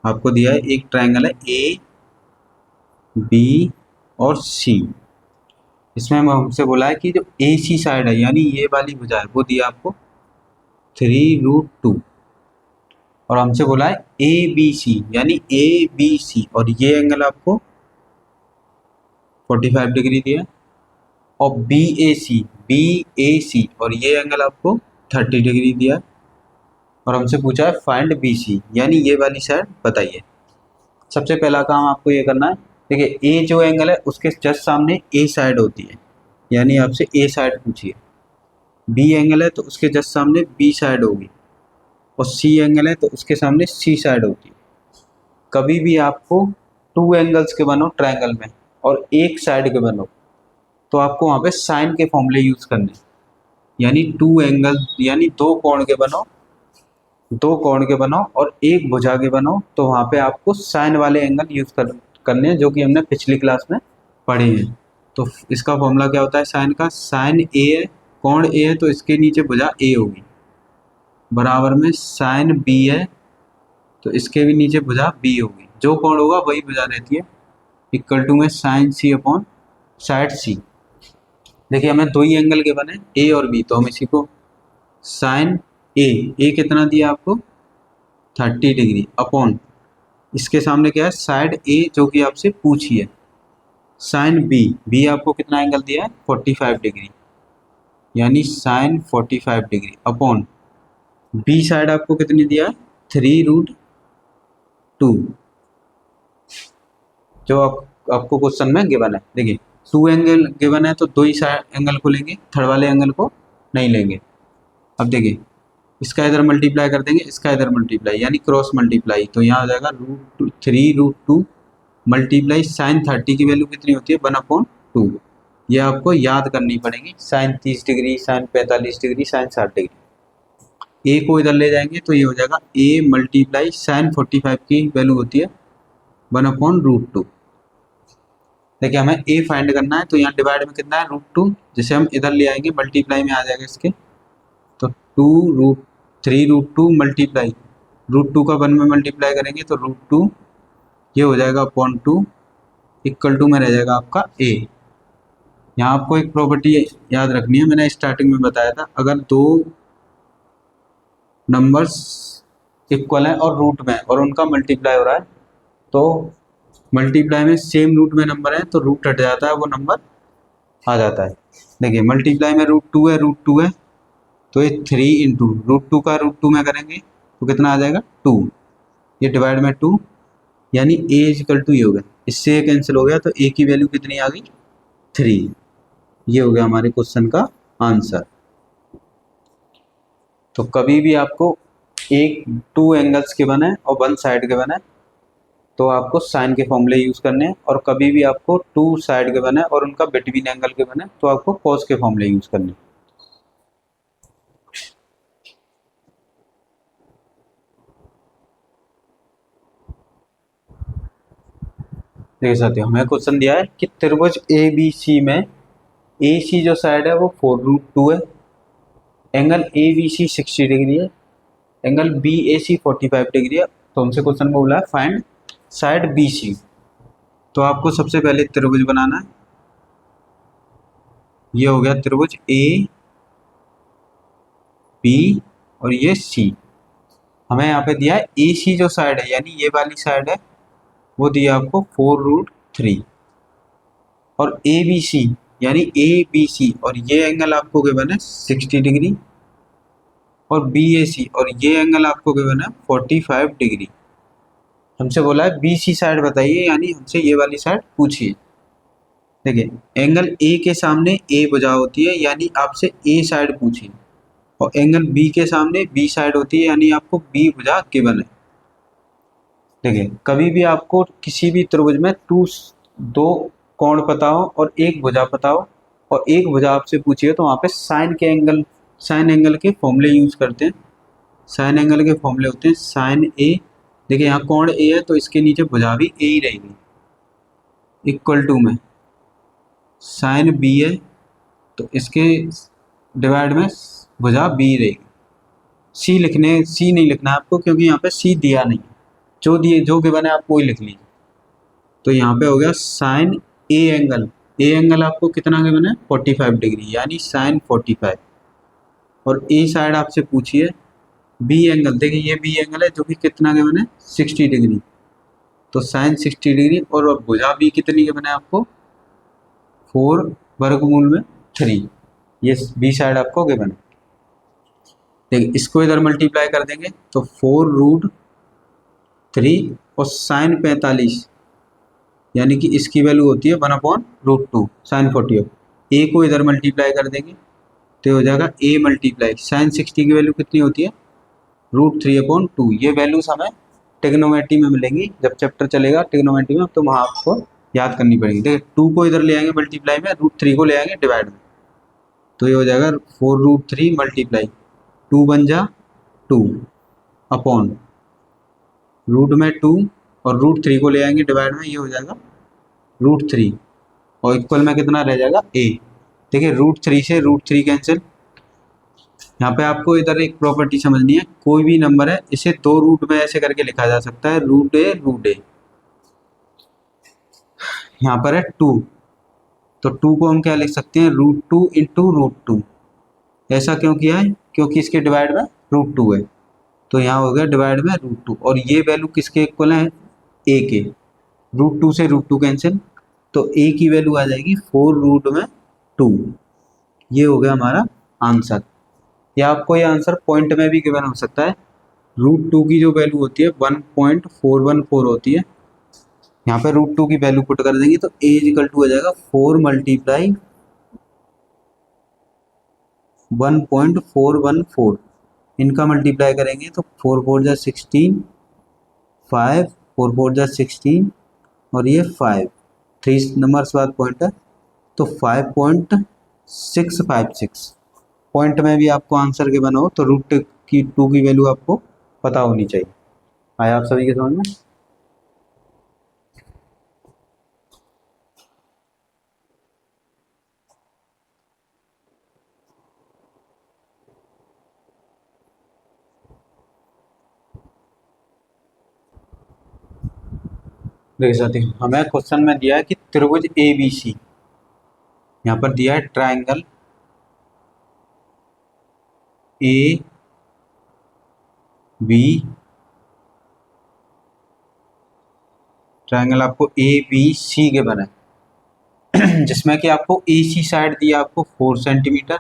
आपको दिया है एक ट्रायंगल है ए बी और सी, इसमें हमसे बोला है कि जो ए सी साइड है यानी ये वाली भुजा है वो दिया आपको 3√2, और हमसे बोला है ए बी सी यानी ए बी सी, और ये एंगल आपको 45 डिग्री दिया, और बी ए सी और ये एंगल आपको 30 डिग्री दिया, और हमसे पूछा है फाइंड बी सी यानी ये वाली साइड बताइए। सबसे पहला काम आपको ये करना है, देखिए ए जो एंगल है उसके जस्ट सामने ए साइड होती है, यानी आपसे ए साइड पूछिए। बी एंगल है तो उसके जस्ट सामने बी साइड होगी, और सी एंगल है तो उसके सामने सी साइड होती है। कभी भी आपको टू एंगल्स के बनो ट्रायंगल में और एक साइड के बनो, तो आपको वहाँ पे साइन के फॉर्मूले यूज करने, यानी टू एंगल यानी दो कोण के बनो और एक भुजा के बनो, तो वहाँ पे आपको साइन वाले एंगल यूज करने हैं, जो कि हमने पिछली क्लास में पढ़े हैं। तो इसका फॉर्मूला क्या होता है साइन का, साइन ए है, कोण ए है तो इसके नीचे भुजा ए होगी, बराबर में साइन बी है तो इसके भी नीचे भुजा बी होगी, जो कोण होगा वही भुजा रहती है, इक्वल टू में साइन सी अपॉन साइड सी। देखिए हमें दो ही एंगल गिवन है ए और बी, तो हम इसी को साइन ए कितना दिया आपको 30 डिग्री अपॉन इसके सामने क्या है साइड ए जो कि आपसे पूछी है साइन बी आपको कितना एंगल दिया है 45 डिग्री, यानी sine 45 degree upon B side आपको कितनी दिया है 3√2, जो आपको क्वेश्चन में गिवन है। देखिए टू एंगल गिवन है तो दो ही साइड एंगल को लेंगे, थर्ड वाले एंगल को नहीं लेंगे। अब देखिए इसका इधर मल्टीप्लाई कर देंगे, इसका इधर मल्टीप्लाई यानी क्रॉस मल्टीप्लाई, तो यहाँ आ जाएगा √3√2 मल्टीप्लाई साइन 30 की वैल्यू कितनी होती है 1/2। ये आपको याद करनी पड़ेगी, sine 30 degree, sine 45 degree, sine 60 degree. A को इधर ले जाएंगे तो ये हो जाएगा ए मल्टीप्लाई साइन 45 की वैल्यू होती है 1/√2। देखिए हमें ए फाइंड करना है तो यहाँ डिवाइड में कितना है √2, जिसे हम इधर ले आएंगे मल्टीप्लाई में आ जाएगा इसके, तो 2√3√2 मल्टीप्लाई √2 का 1 में मल्टीप्लाई करेंगे तो √2 ये हो जाएगा अपॉन 2 इक्वल टू में रह जाएगा आपका ए। यहाँ आपको एक प्रॉपर्टी याद रखनी है, मैंने स्टार्टिंग में बताया था, अगर दो नंबर्स इक्वल है और रूट में और उनका मल्टीप्लाई हो रहा है तो मल्टीप्लाई में सेम रूट में नंबर है तो रूट हट जाता है, वो नंबर आ जाता है। देखिए मल्टीप्लाई में √2 है तो ये 3 × √2 का √2 में करेंगे तो कितना आ जाएगा 2, ये डिवाइड में 2 यानी ए इक्वल टू ये हो गया, इससे ये कैंसिल हो गया तो ए की वैल्यू कितनी आ गई 3। ये हो गया हमारे क्वेश्चन का आंसर। तो कभी भी आपको एक टू एंगल्स के बने और वन साइड के बने तो आपको साइन के फॉर्मूले यूज करने हैं, और कभी भी आपको टू साइड के बने और उनका बिटवीन एंगल के बने तो आपको कॉस के फॉर्मूले यूज करने हैं। देखिए साथियों हमें क्वेश्चन दिया है कि त्रिभुज ए बी सी में ए सी जो साइड है वो 4√2 है, angle A B C 60 degree है, angle B A C 45 degree है। तो हमसे क्वेश्चन में बोला है फाइंड साइड बी सी। तो आपको सबसे पहले त्रिभुज बनाना है, ये हो गया त्रिभुज ए बी और ये सी। हमें यहाँ पे दिया है ए सी जो साइड है यानी ये वाली साइड है वो दिया आपको 4√3, और ए बी सी यानी ए बी सी और ये एंगल आपको गिवन है 60 डिग्री, और बी ए सी और ये एंगल आपको गिवन है 45 डिग्री। हमसे बोला है बी सी साइड बताइए, यानी हमसे ये वाली साइड पूछिए। देखिए एंगल ए के सामने ए भुजा होती है यानी आपसे ए साइड पूछिए, और एंगल बी के सामने बी साइड होती है यानी आपको बी भुजा गिवन है। देखिए कभी भी आपको किसी भी त्रिभुज में दो कोण पता हो और एक भुजा पता हो और एक भुजा आपसे पूछिए तो वहाँ पे साइन एंगल के फॉर्मूले यूज करते हैं। साइन एंगल के फॉर्मूले होते हैं साइन ए, देखिए यहाँ कोण ए है तो इसके नीचे भुजा भी ए ही रहेगी, इक्वल टू में साइन बी है तो इसके डिवाइड में भुजा बी रहेगी। सी नहीं लिखना है आपको क्योंकि यहाँ पे सी दिया नहीं, जो गिवन है आप वही लिख लीजिए। तो यहाँ पे हो गया साइन ए एंगल आपको कितना गिवन है 45 डिग्री यानी साइन 45, और ए साइड आपसे पूछिए बी एंगल, देखिए ये बी एंगल है जो कि कितना गिवन है 60 डिग्री, तो साइन 60 डिग्री, और भुजा बी कितनी गिवन है आपको 4 वर्गमूल में 3, ये बी साइड आपको गिवन है। देखिए इसको इधर मल्टीप्लाई कर देंगे तो 4√3 और साइन 45 यानी कि इसकी वैल्यू होती है 1/√2 साइन 40। ए को इधर मल्टीप्लाई कर देंगे तो हो जाएगा ए मल्टीप्लाई साइन 60 की वैल्यू कितनी होती है √3/2। ये वैल्यूज हमें ट्रिग्नोमेट्री में मिलेंगी, जब चैप्टर चलेगा ट्रिग्नोमेट्री में तो वहाँ आपको याद करनी पड़ेगी। देखिए 2 को इधर ले आएंगे मल्टीप्लाई में, √3 को ले आएंगे डिवाइड में, तो ये हो जाएगा 4√3 मल्टीप्लाई 2 बन जा 2 अपॉन रूट में 2 और √3 को ले आएंगे डिवाइड में, ये हो जाएगा √3 और इक्वल में कितना रह जाएगा ए। देखिए √3 से √3 कैंसिल। यहाँ पे आपको इधर एक प्रॉपर्टी समझनी है, कोई भी नंबर है इसे दो रूट में ऐसे करके लिखा जा सकता है, √a √a। यहाँ पर है 2 तो 2 को हम क्या लिख सकते हैं, √2 इंटू √2। ऐसा क्यों किया है, क्योंकि इसके डिवाइड में √2 है, तो यहाँ हो गया डिवाइड में √2, और ये वैल्यू किसके इक्वल है, ए के। √2 से √2 कैंसिल, तो ए की वैल्यू आ जाएगी 4√2। ये हो गया हमारा आंसर। या आपको ये आंसर पॉइंट में भी गिवन हो सकता है। √2 की जो वैल्यू होती है 1.414 होती है। यहाँ पे √2 की वैल्यू पुट कर देंगे तो ए इक्वल टू हो जाएगा 4 मल्टीप्लाई 1.414। इनका मल्टीप्लाई करेंगे तो 4 4 जा 16, 5 4 4 जा 16, और ये 5, 3 नंबर्स बाद पॉइंट है, तो 5.656। पॉइंट में भी आपको आंसर गिवन हो तो √2 की वैल्यू आपको पता होनी चाहिए। आया आप सभी के समझ में? देखिए साथी, हमें क्वेश्चन में दिया है कि त्रिभुज ए बी सी, यहाँ पर दिया है ट्राइंगल ए बी, ट्राइंगल आपको ए बी सी के बने जिसमें कि आपको ए सी साइड दिया आपको 4 सेंटीमीटर,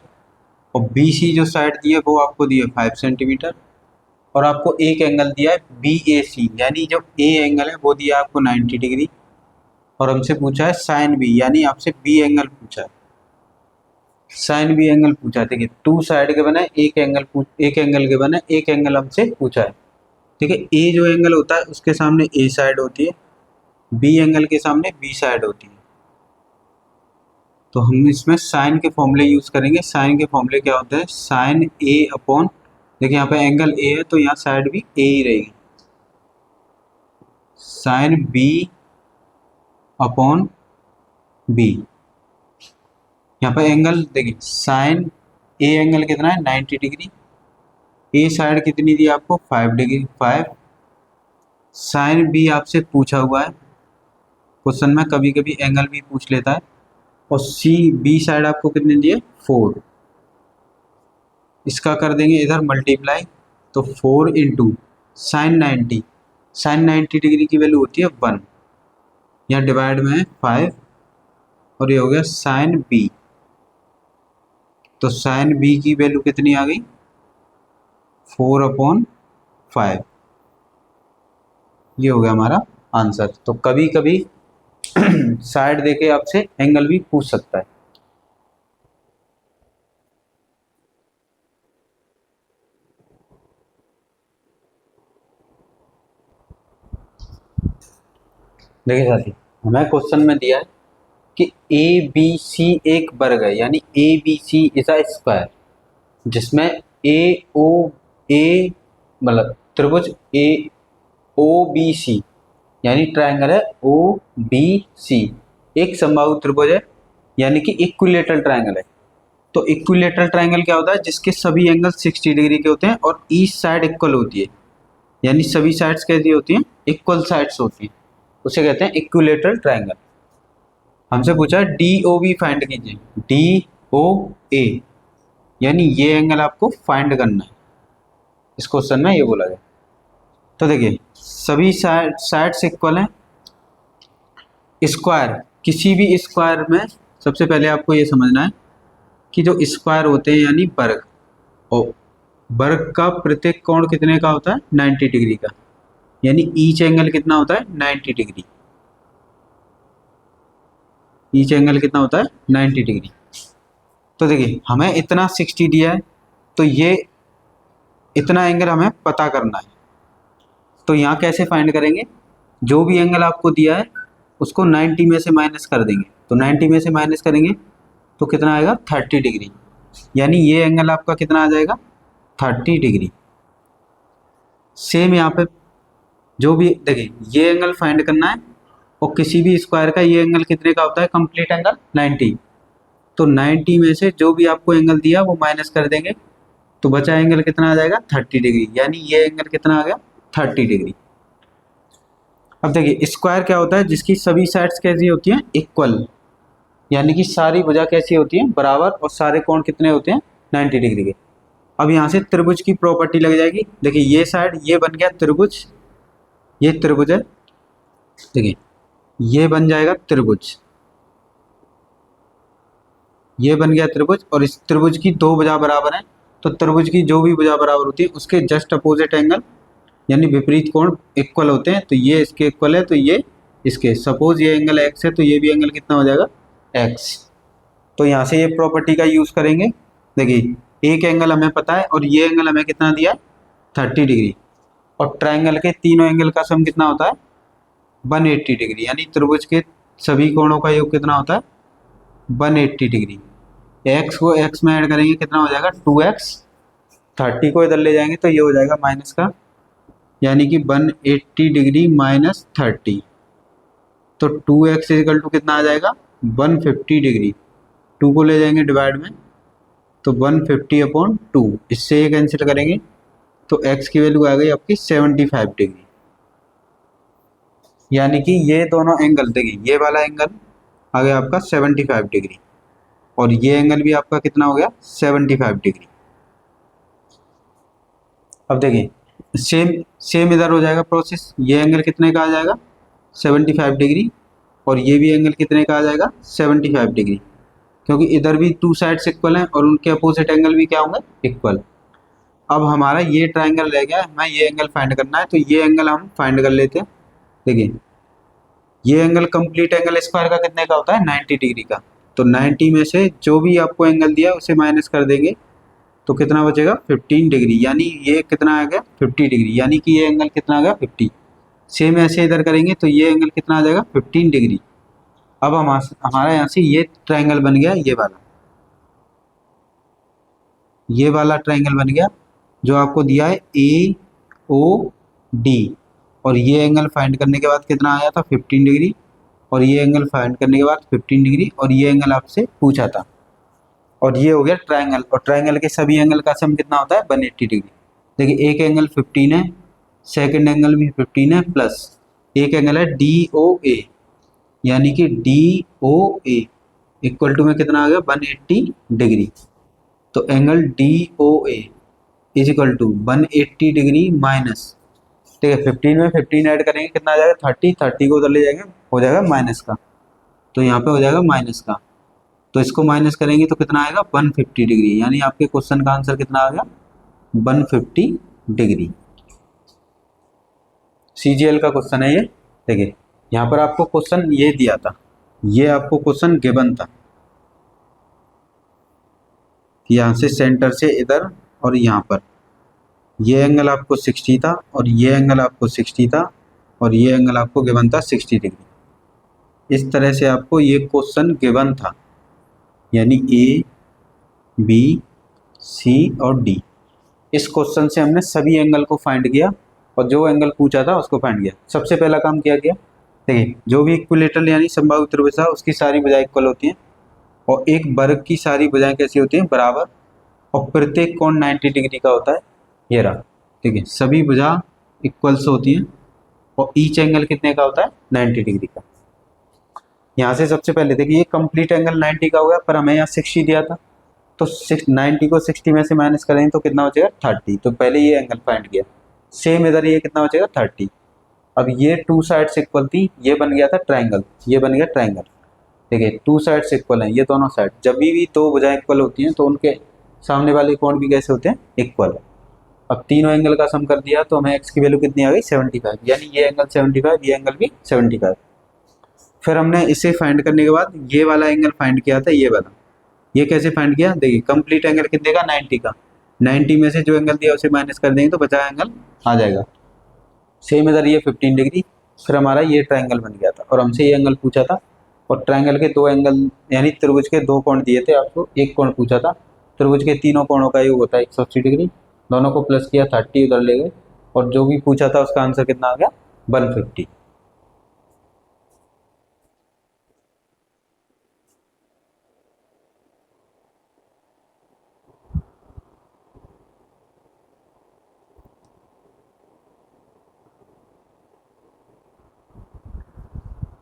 और बी सी जो साइड दी है वो आपको दी है 5 सेंटीमीटर, और आपको एक एंगल दिया है बी ए सी, यानी जो ए एंगल है वो दिया है आपको 90 डिग्री, और हमसे पूछा है साइन बी, यानी आपसे बी एंगल पूछा है, साइन बी एंगल पूछा है। देखिए 2 साइड के बने, एक एंगल के बने, एक एंगल हमसे पूछा है। ठीक है, ए जो एंगल होता है उसके सामने ए साइड होती है, बी एंगल के सामने बी साइड होती है। तो हम इसमें साइन के फॉर्मूले यूज करेंगे। साइन के फॉर्मूले क्या होते हैं, साइन ए अपॉन, देखिए यहाँ पे एंगल ए है तो यहाँ साइड भी ए ही रहेगी, साइन बी अपॉन बी। यहाँ पे एंगल देखिए, साइन ए एंगल कितना है 90 डिग्री, ए साइड कितनी दी आपको 5 डिग्री 5। साइन बी आपसे पूछा हुआ है क्वेश्चन में, कभी कभी एंगल भी पूछ लेता है, और सी बी साइड आपको कितने दिए 4। इसका कर देंगे इधर मल्टीप्लाई, तो 4 इंटू साइन 90, साइन 90 डिग्री की वैल्यू होती है 1, यहाँ डिवाइड में है 5, और ये हो गया साइन बी। तो साइन बी की वैल्यू कितनी आ गई 4/5। ये हो गया हमारा आंसर। तो कभी कभी साइड देके आपसे एंगल भी पूछ सकता है। देखिए साथी, हमें क्वेश्चन में दिया है कि ए बी सी एक वर्ग है, यानी A B C is a square, जिसमें ए ओ ए मतलब त्रिभुज ए ओ बी सी, यानी ट्रायंगल है ओ बी सी एक समबाहु त्रिभुज है, यानी कि इक्विलेटरल ट्रायंगल है। तो इक्विलेटरल ट्रायंगल क्या होता है, जिसके सभी एंगल 60 डिग्री के होते हैं और ईच साइड इक्वल होती है, यानी सभी साइड्स कैसी होती हैं, इक्वल साइड्स होती हैं, उसे कहते हैं इक्विलेटरल ट्रायंगल। हमसे पूछा है डी ओ बी फाइंड कीजिए, डी ओ ए, यानी ये एंगल आपको फाइंड करना है, इस क्वेश्चन में ये बोला गया। तो देखिए सभी साइड्स इक्वल हैं। स्क्वायर, किसी भी स्क्वायर में सबसे पहले आपको ये समझना है कि जो स्क्वायर होते हैं यानी वर्ग, और वर्ग का प्रत्येक कोण कितने का होता है 90 डिग्री का, यानी ईच एंगल कितना होता है 90 डिग्री, ईच एंगल कितना होता है 90 डिग्री। तो देखिए हमें इतना 60 दिया है, तो ये इतना एंगल हमें पता करना है। तो यहाँ कैसे फाइंड करेंगे, जो भी एंगल आपको दिया है उसको 90 में से माइनस कर देंगे, तो 90 में से माइनस करेंगे तो कितना आएगा 30 डिग्री, यानी ये एंगल आपका कितना आ जाएगा 30 डिग्री। सेम यहाँ पे जो भी देखिए ये एंगल फाइंड करना है, और किसी भी स्क्वायर का ये एंगल कितने का होता है कंप्लीट एंगल 90, तो 90 में से जो भी आपको एंगल दिया वो माइनस कर देंगे, तो बचा एंगल कितना आ जाएगा 30 डिग्री, यानी ये एंगल कितना आ गया 30 डिग्री। अब देखिए स्क्वायर क्या होता है, जिसकी सभी साइड्स कैसी होती हैं इक्वल, यानी कि सारी भुजा कैसी होती है, बराबर, और सारे कोण कितने होते हैं, 90 डिग्री के। अब यहाँ से त्रिभुज की प्रॉपर्टी लग जाएगी। देखिए ये साइड ये बन गया त्रिभुज, ये त्रिभुज है, देखिए ये बन जाएगा त्रिभुज, ये बन गया त्रिभुज, और इस त्रिभुज की दो भुजा बराबर है, तो त्रिभुज की जो भी भुजा बराबर होती है उसके जस्ट अपोजिट एंगल यानी विपरीत कोण इक्वल होते हैं। तो ये इसके इक्वल है, तो ये इसके, सपोज ये एंगल एक्स है तो ये भी एंगल कितना हो जाएगा, एक्स। तो यहाँ से ये प्रॉपर्टी का यूज करेंगे। देखिए एक एंगल हमें पता है और ये एंगल हमें कितना दिया है, 30 डिग्री, और ट्राइंगल के तीनों एंगल का सम कितना होता है, 180 डिग्री, यानी त्रिभुज के सभी कोणों का योग कितना होता है, 180 डिग्री। एक्स को एक्स में ऐड करेंगे कितना हो जाएगा, 2x, 30 को इधर ले जाएंगे तो ये हो जाएगा माइनस का, यानी कि 180 डिग्री माइनस 30, तो 2x इजिकल टू कितना आ जाएगा, 150 डिग्री। 2 को ले जाएंगे डिवाइड में, तो 150/2, इससे ये कैंसिल करेंगे तो x की वैल्यू आ गई आपकी 75 डिग्री। यानी कि ये दोनों एंगल, देखिए ये वाला एंगल आ गया आपका 75 डिग्री, और ये एंगल भी आपका कितना हो गया, 75 डिग्री। अब देखिए सेम सेम इधर हो जाएगा प्रोसेस, ये एंगल कितने का आ जाएगा, 75 डिग्री, और ये भी एंगल कितने का आ जाएगा, 75 डिग्री, क्योंकि इधर भी टू साइड्स इक्वल हैं और उनके अपोजिट एंगल भी क्या होंगे, इक्वल। अब हमारा ये ट्राइंगल रह गया, हमें ये एंगल फाइंड करना है, तो ये एंगल हम फाइंड कर लेते हैं। देखिए ये एंगल कंप्लीट एंगल स्क्वायर का कितने का होता है, 90 डिग्री का। तो 90 में से जो भी आपको एंगल दिया उसे माइनस कर देंगे तो कितना बचेगा, 15 डिग्री, यानी ये कितना आ गया, 50 डिग्री, यानी कि ये एंगल कितना आ गया, 50। सेम ऐसे इधर करेंगे तो ये एंगल कितना आ जाएगा, 15 डिग्री। अब हमारा यहाँ से ये ट्राइंगल बन गया, ये वाला ट्राइंगल बन गया जो आपको दिया है ए ओ डी, और ये एंगल फाइंड करने के बाद कितना आया था, 15 डिग्री, और ये एंगल फाइंड करने के बाद 15 डिग्री, और ये एंगल आपसे पूछा था, और ये हो गया ट्राइंगल, और ट्राइंगल के सभी एंगल का सम कितना होता है, 180 डिग्री। देखिए एक एंगल 15 है, सेकंड एंगल भी 15 है, प्लस एक एंगल है डी ओ ए, यानी कि D O A equal to में कितना आ गया, 180 डिग्री। तो angle D O A is equal to 180 degree minus, ठीक है 15 में 15 ऐड करेंगे कितना आ जाएगा, 30, 30 को उधर ले जाएंगे हो जाएगा माइनस का, तो यहाँ पे हो जाएगा माइनस का, तो इसको माइनस करेंगे तो कितना आएगा, 150 डिग्री, यानी आपके क्वेश्चन का आंसर कितना आ गया, 150 डिग्री। सीजीएल का क्वेश्चन है ये। देखिए यहाँ पर आपको क्वेश्चन ये दिया था, ये आपको क्वेश्चन गिवन था, यहाँ से सेंटर से इधर और यहाँ पर ये एंगल आपको 60 था, और ये एंगल आपको 60 था, और ये एंगल आपको गिवन था 60 डिग्री। इस तरह से आपको ये क्वेश्चन गिवन था, यानी ए बी सी और डी। इस क्वेश्चन से हमने सभी एंगल को फाइंड किया, और जो एंगल पूछा था उसको फाइंड किया। सबसे पहला काम क्या किया, देखिए जो भी इक्विलेटरल यानी समबाहु त्रिभुज था उसकी सारी भुजाएं इक्वल होती हैं, और एक वर्ग की सारी भुजाएं कैसी होती हैं, बराबर, और प्रत्येक कोण 90 डिग्री का होता है, ये रहा। ठीक है, सभी भुजा इक्वल्स होती हैं, और ईच एंगल कितने का होता है, 90 डिग्री का। यहाँ से सबसे पहले देखिए ये कंप्लीट एंगल 90 का हो गया, पर हमें यहाँ 60 दिया था, तो 90 को 60 में से माइनस करेंगे तो कितना बचेगा, 30। तो पहले ये एंगल फाइंड किया, सेम इधर ये कितना बचेगा, 30। अब ये टू साइड्स इक्वल थी, ये बन गया था ट्राइंगल, ये बन गया ट्राइंगल। देखिए टू साइड्स इक्वल हैं, ये दोनों साइड, जब भी दो भुजाएं इक्वल होती हैं तो उनके सामने वाले कोण भी कैसे होते हैं, इक्वल। अब तीनों एंगल का सम कर दिया तो हमें एक्स की वैल्यू कितनी आ गई, 75, यानी ये एंगल 75, ये एंगल भी 75। फिर हमने इसे फाइंड करने के बाद ये वाला एंगल फाइंड किया था, ये वाला, ये कैसे फाइंड किया, देखिए कंप्लीट एंगल कितने का, 90 का, 90 में से जो एंगल दिया उसे माइनस कर देंगे तो बचा एंगल आ जाएगा। सेम इधर ये 15 डिग्री, फिर हमारा ये ट्राइंगल बन गया था, और हमसे ये एंगल पूछा था, और ट्राइंगल के दो एंगल यानी त्रिभुज के दो कोण दिए थे आपको, एक कोण पूछा था, त्रिभुज के तीनों कोणों का योग होता है 180 डिग्री, दोनों को प्लस किया, 30 उधर ले गए, और जो भी पूछा था उसका आंसर कितना आ गया, 150।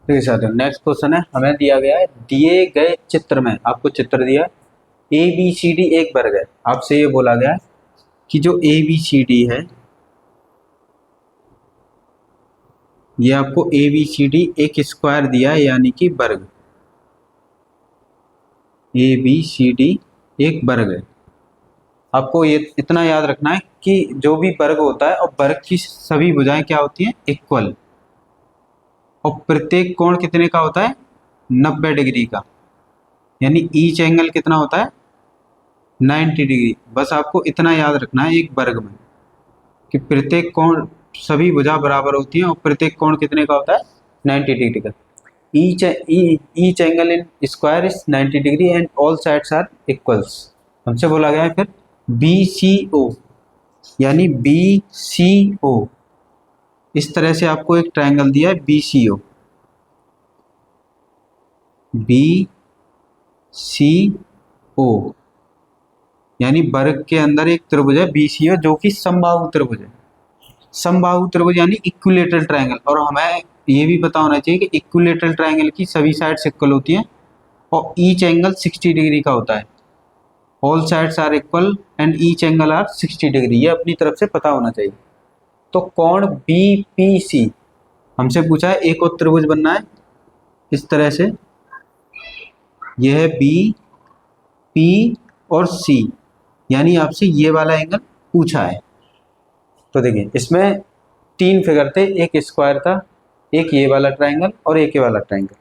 ठीक है सर, नेक्स्ट क्वेश्चन है, हमें दिया गया है दिए गए चित्र में, आपको चित्र दिया है ए बी सी डी एक वर्ग है। आपसे ये बोला गया है कि जो ए बी सी डी है, ये आपको ए बी सी डी एक स्क्वायर दिया है, यानी कि वर्ग। ए बी सी डी एक वर्ग है। आपको ये इतना याद रखना है कि जो भी वर्ग होता है और वर्ग की सभी भुजाएं क्या होती हैं, इक्वल, और प्रत्येक कोण कितने का होता है, 90 डिग्री का, यानी ईच एंगल कितना होता है, 90 डिग्री। बस आपको इतना याद रखना है एक वर्ग में कि प्रत्येक कोण, सभी भुजा बराबर होती हैं और प्रत्येक कोण कितने का होता है, 90 डिग्री का। Each angle in square is 90 degree and all sides are equals. हमसे बोला गया है फिर बी सी ओ, यानी बी सी ओ, इस तरह से आपको एक ट्रायंगल दिया है बी सी ओ, बी सी ओ, यानी वर्ग के अंदर एक त्रिभुज है बी सी ओ जो कि समबाहु त्रिभुज है। समबाहु त्रिभुज यानी इक्विलेटरल ट्रायंगल, और हमें ये भी पता होना चाहिए कि इक्विलेटरल ट्रायंगल की सभी साइड्स इक्वल होती हैं और ईच एंगल 60 डिग्री का होता है। All sides are equal and each angle are 60 degree, ये अपनी तरफ से पता होना चाहिए। तो कोण बी पी सी हमसे पूछा है, एक और त्रिभुज बनना है इस तरह से, यह है बी पी और सी, यानी आपसे ये वाला एंगल पूछा है। तो देखिए इसमें तीन फिगर थे, एक स्क्वायर था, एक ये वाला ट्रायंगल और एक ये वाला ट्रायंगल।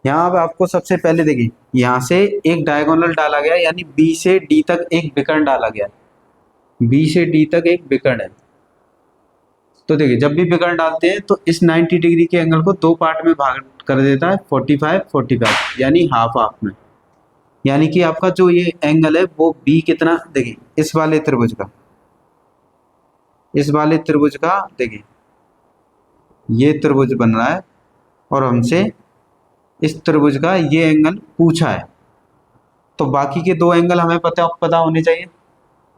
यहाँ पे आपको सबसे पहले देखिए यहाँ से एक डायगोनल डाला गया, यानी बी से डी तक एक विकर्ण डाला गया, बी से डी तक एक विकर्ण है। तो देखिए जब भी विकर्ण डालते हैं तो इस 90 डिग्री के एंगल को दो पार्ट में भाग कर देता है, 45 45, यानी हाफ हाफ में। यानी कि आपका जो ये एंगल है वो बी कितना, देखिए इस वाले त्रिभुज का, इस वाले त्रिभुज का देखिए ये त्रिभुज बन रहा है और हमसे इस त्रिभुज का ये एंगल पूछा है, तो बाकी के दो एंगल हमें पता होने चाहिए।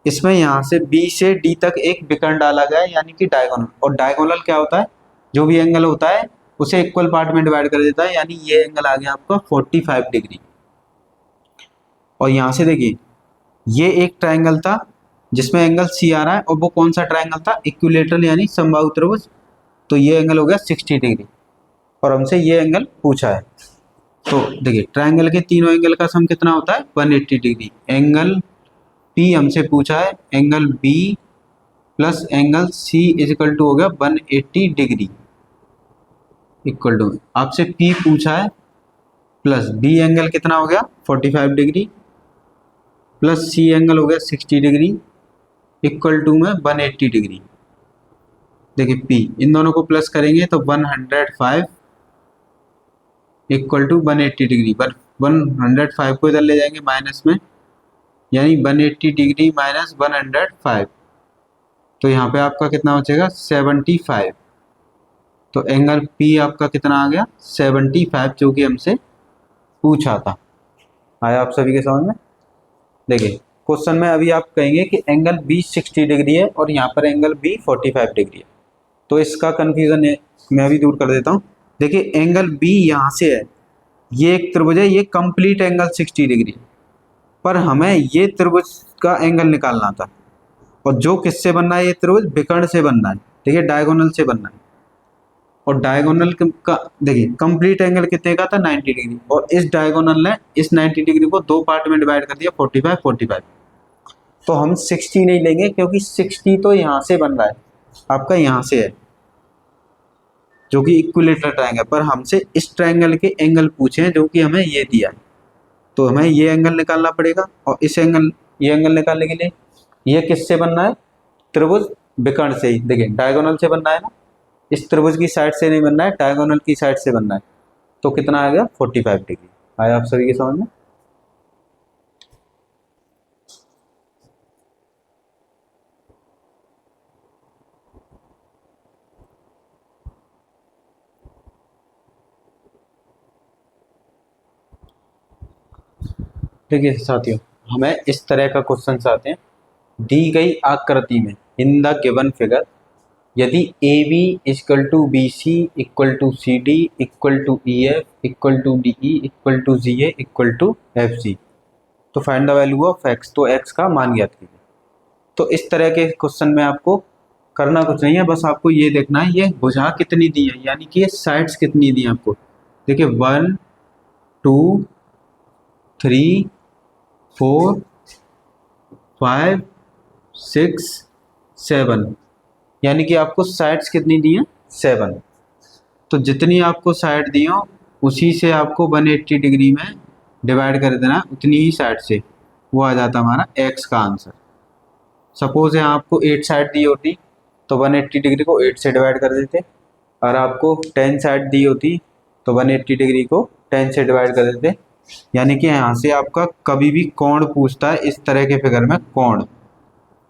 इसमें यहाँ से बी से डी तक एक विकर्ण डाला गया है, यानी कि डायगोनल, और डायगोनल क्या होता है, जो भी एंगल होता है उसे इक्वल पार्ट में डिवाइड कर देता है, यानी ये एंगल आ गया आपका 45 डिग्री। और यहाँ से देखिए ये एक ट्रायंगल था जिसमें एंगल सी आ रहा है, और वो कौन सा ट्रायंगल था, इक्विलेटरल यानी समबाहु त्रिभुज, तो ये एंगल हो गया 60 डिग्री और हमसे ये एंगल पूछा है। तो देखिए ट्रायंगल के तीनों एंगल का सम कितना होता है, 180 डिग्री। एंगल पी हमसे पूछा है, angle B plus angle C is equal to हो गया 180 डिग्री, इक्वल टू आपसे पी पूछा है प्लस बी एंगल कितना हो गया 45 डिग्री प्लस सी एंगल हो गया 60 डिग्री, इक्वल टू में 180 डिग्री। देखिए पी, इन दोनों को प्लस करेंगे तो 105 इक्वल टू 180 डिग्री, पर 105 को इधर ले जाएंगे माइनस में, यानी 180 डिग्री माइनस 105, तो यहाँ पे आपका कितना बचेगा 75। तो एंगल पी आपका कितना आ गया 75, जो कि हमसे पूछा था। आया आप सभी के समझ में। देखिए क्वेश्चन में अभी आप कहेंगे कि एंगल बी 60 डिग्री है और यहाँ पर एंगल बी 45 डिग्री है, तो इसका कन्फ्यूजन है मैं भी दूर कर देता हूँ। देखिए एंगल बी यहाँ से है, ये एक त्रिभुज है, ये कंप्लीट एंगल 60 डिग्री, पर हमें ये त्रिभुज का एंगल निकालना था, और जो किससे बनना है, ये त्रिभुज विकर्ण से बनना है, देखिए डायगोनल से बनना है। और डायगोनल का देखिए कंप्लीट एंगल कितने का था 90 डिग्री, और इस डायगोनल ने इस 90 डिग्री को दो पार्ट में डिवाइड कर दिया 45 45। तो हम 60 नहीं लेंगे क्योंकि 60 तो यहाँ से बन रहा है, आपका यहाँ से है जो कि इक्विलेटरल ट्रायंगल, पर हमसे इस ट्रायंगल के एंगल पूछे हैं जो कि हमें ये दिया है, तो हमें ये एंगल निकालना पड़ेगा। और इस एंगल, ये एंगल निकालने के लिए ये किससे बनना है, त्रिभुज विकर्ण से ही, देखिए डायगोनल से बनना है ना, इस त्रिभुज की साइड से नहीं बनना है, डायगोनल की साइड से बनना है। तो कितना आ गया 45 डिग्री। आया आप सभी के समझ में। देखिए साथियों, हमें इस तरह का क्वेश्चन आते हैं, दी गई आकृति में इन द गिवन फिगर यदि A B equal to B C equal to C D equal to E F equal to D E equal to G A equal to F G, तो find the value of X, तो X का मान ज्ञात कीजिए। तो इस तरह के क्वेश्चन में आपको करना कुछ नहीं है, बस आपको ये देखना है ये भुजा कितनी दी है, यानी कि ये साइड्स कितनी दी है आपको। देखिए 1 2 3 4 5 6 7, यानी कि आपको साइड्स कितनी दी हैं 7। तो जितनी आपको साइड दी हो उसी से आपको 180 डिग्री में डिवाइड कर देना, उतनी ही साइड से, वो आ जाता हमारा एक्स का आंसर। सपोज यहाँ आपको 8 साइड दी होती तो 180 डिग्री को 8 से डिवाइड कर देते, और आपको 10 साइड दी होती तो 180 डिग्री को 10 से डिवाइड कर देते। यानी कि यहाँ से आपका कभी भी कोण पूछता है इस तरह के फिगर में कोण,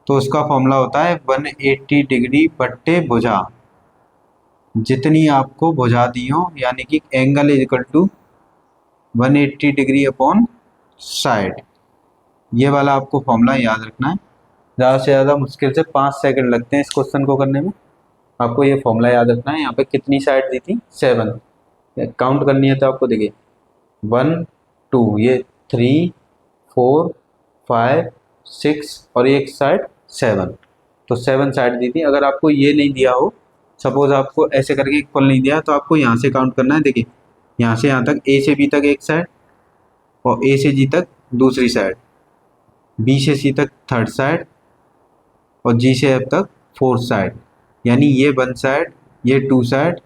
तो उसका फॉर्मूला होता है 180 डिग्री बट्टे भुजा, जितनी आपको भुजा दी हो, यानी कि angle is equal to 180 degree upon side. ये वाला आपको फॉर्मूला याद रखना है। ज़्यादा से ज़्यादा मुश्किल से 5 सेकंड लगते हैं इस क्वेश्चन को करने में। आपको ये फॉर्मूला याद रखना है। यहाँ पे कितनी साइड दी थी 7, काउंट करनी है तो आपको देखिए 1 2, ये 3 4 5 6 और एक साइड 7, तो 7 साइड दी थी। अगर आपको ये नहीं दिया हो, सपोज आपको ऐसे करके इक्वल नहीं दिया, तो आपको यहाँ से काउंट करना है। देखिए यहाँ से यहाँ तक, ए से बी तक एक साइड, और ए से जी तक दूसरी साइड, बी से सी तक थर्ड साइड, और जी से एफ तक फोर्थ साइड। यानी ये 1 साइड, ये 2 साइड,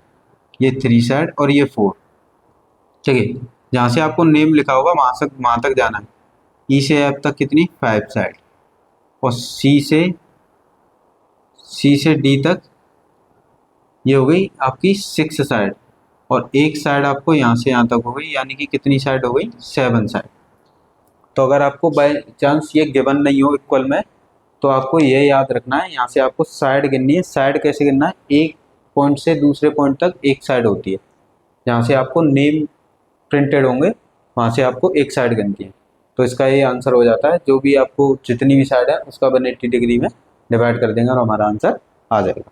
ये 3 साइड और ये 4। ठीक है, जहाँ से आपको नेम लिखा होगा वहाँ तक जाना है। ई से एफ तक कितनी 5 साइड, और सी से डी तक ये हो गई आपकी 6 साइड, और एक साइड आपको यहाँ से यहाँ तक हो गई, यानी कि कितनी साइड हो गई 7 साइड। तो अगर आपको बाय चांस ये गिवन नहीं हो इक्वल में, तो आपको ये याद रखना है, यहाँ से आपको साइड गिननी है। साइड कैसे गिनना है, एक पॉइंट से दूसरे पॉइंट तक एक साइड होती है, जहाँ से आपको नेम प्रिंटेड होंगे वहाँ से आपको एक साइड गिनती है। तो इसका ये आंसर हो जाता है, जो भी आपको जितनी भी साइड है उसका 180 डिग्री में डिवाइड कर देंगे और हमारा आंसर आ जाएगा।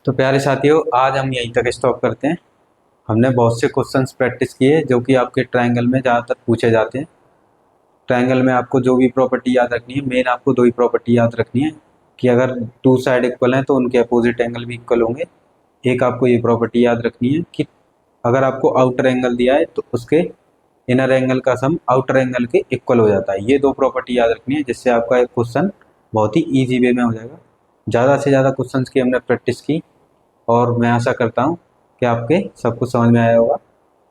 तो प्यारे साथियों, आज हम यहीं तक स्टॉप करते हैं। हमने बहुत से क्वेश्चंस प्रैक्टिस किए जो कि आपके ट्रायंगल में ज़्यादातर पूछे जाते हैं। ट्रायंगल में आपको जो भी प्रॉपर्टी याद रखनी है, मेन आपको 2 ही प्रॉपर्टी याद रखनी है कि अगर 2 साइड इक्वल हैं तो उनके अपोजिट एंगल भी इक्वल होंगे। एक आपको ये प्रॉपर्टी याद रखनी है कि अगर आपको आउटर एंगल दिया है तो उसके इनर एंगल का सम आउटर एंगल के इक्वल हो जाता है। ये 2 प्रॉपर्टी याद रखनी है, जिससे आपका एक क्वेश्चन बहुत ही ईजी वे में हो जाएगा। ज़्यादा से ज़्यादा क्वेश्चंस की हमने प्रैक्टिस की, और मैं आशा करता हूँ कि आपके सब कुछ समझ में आया होगा।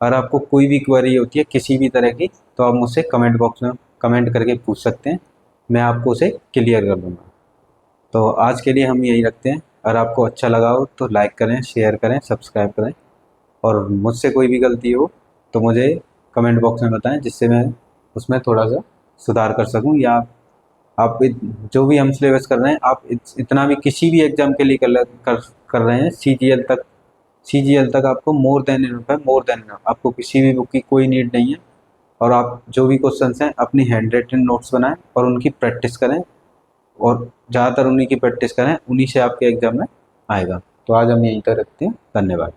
अगर आपको कोई भी क्वेरी होती है किसी भी तरह की, तो आप मुझसे कमेंट बॉक्स में कमेंट करके पूछ सकते हैं, मैं आपको उसे क्लियर कर दूँगा। तो आज के लिए हम यही रखते हैं। अगर आपको अच्छा लगा हो तो लाइक करें, शेयर करें, सब्सक्राइब करें, और मुझसे कोई भी गलती हो तो मुझे कमेंट बॉक्स में बताएं, जिससे मैं उसमें थोड़ा सा सुधार कर सकूं। या आप जो भी हम सिलेबस कर रहे हैं, आप इतना भी किसी भी एग्ज़ाम के लिए कर रहे हैं, CGL तक आपको मोर देन इनफ है, मोर देन इनफ। आपको किसी भी बुक की कोई नीड नहीं है, और आप जो भी क्वेश्चंस हैं अपनी हैंड रिटन नोट्स बनाएं और उनकी प्रैक्टिस करें, और ज़्यादातर उन्हीं की प्रैक्टिस करें, उन्हीं से आपके एग्ज़ाम में आएगा। तो आज हम यहीं तक रखते हैं। धन्यवाद।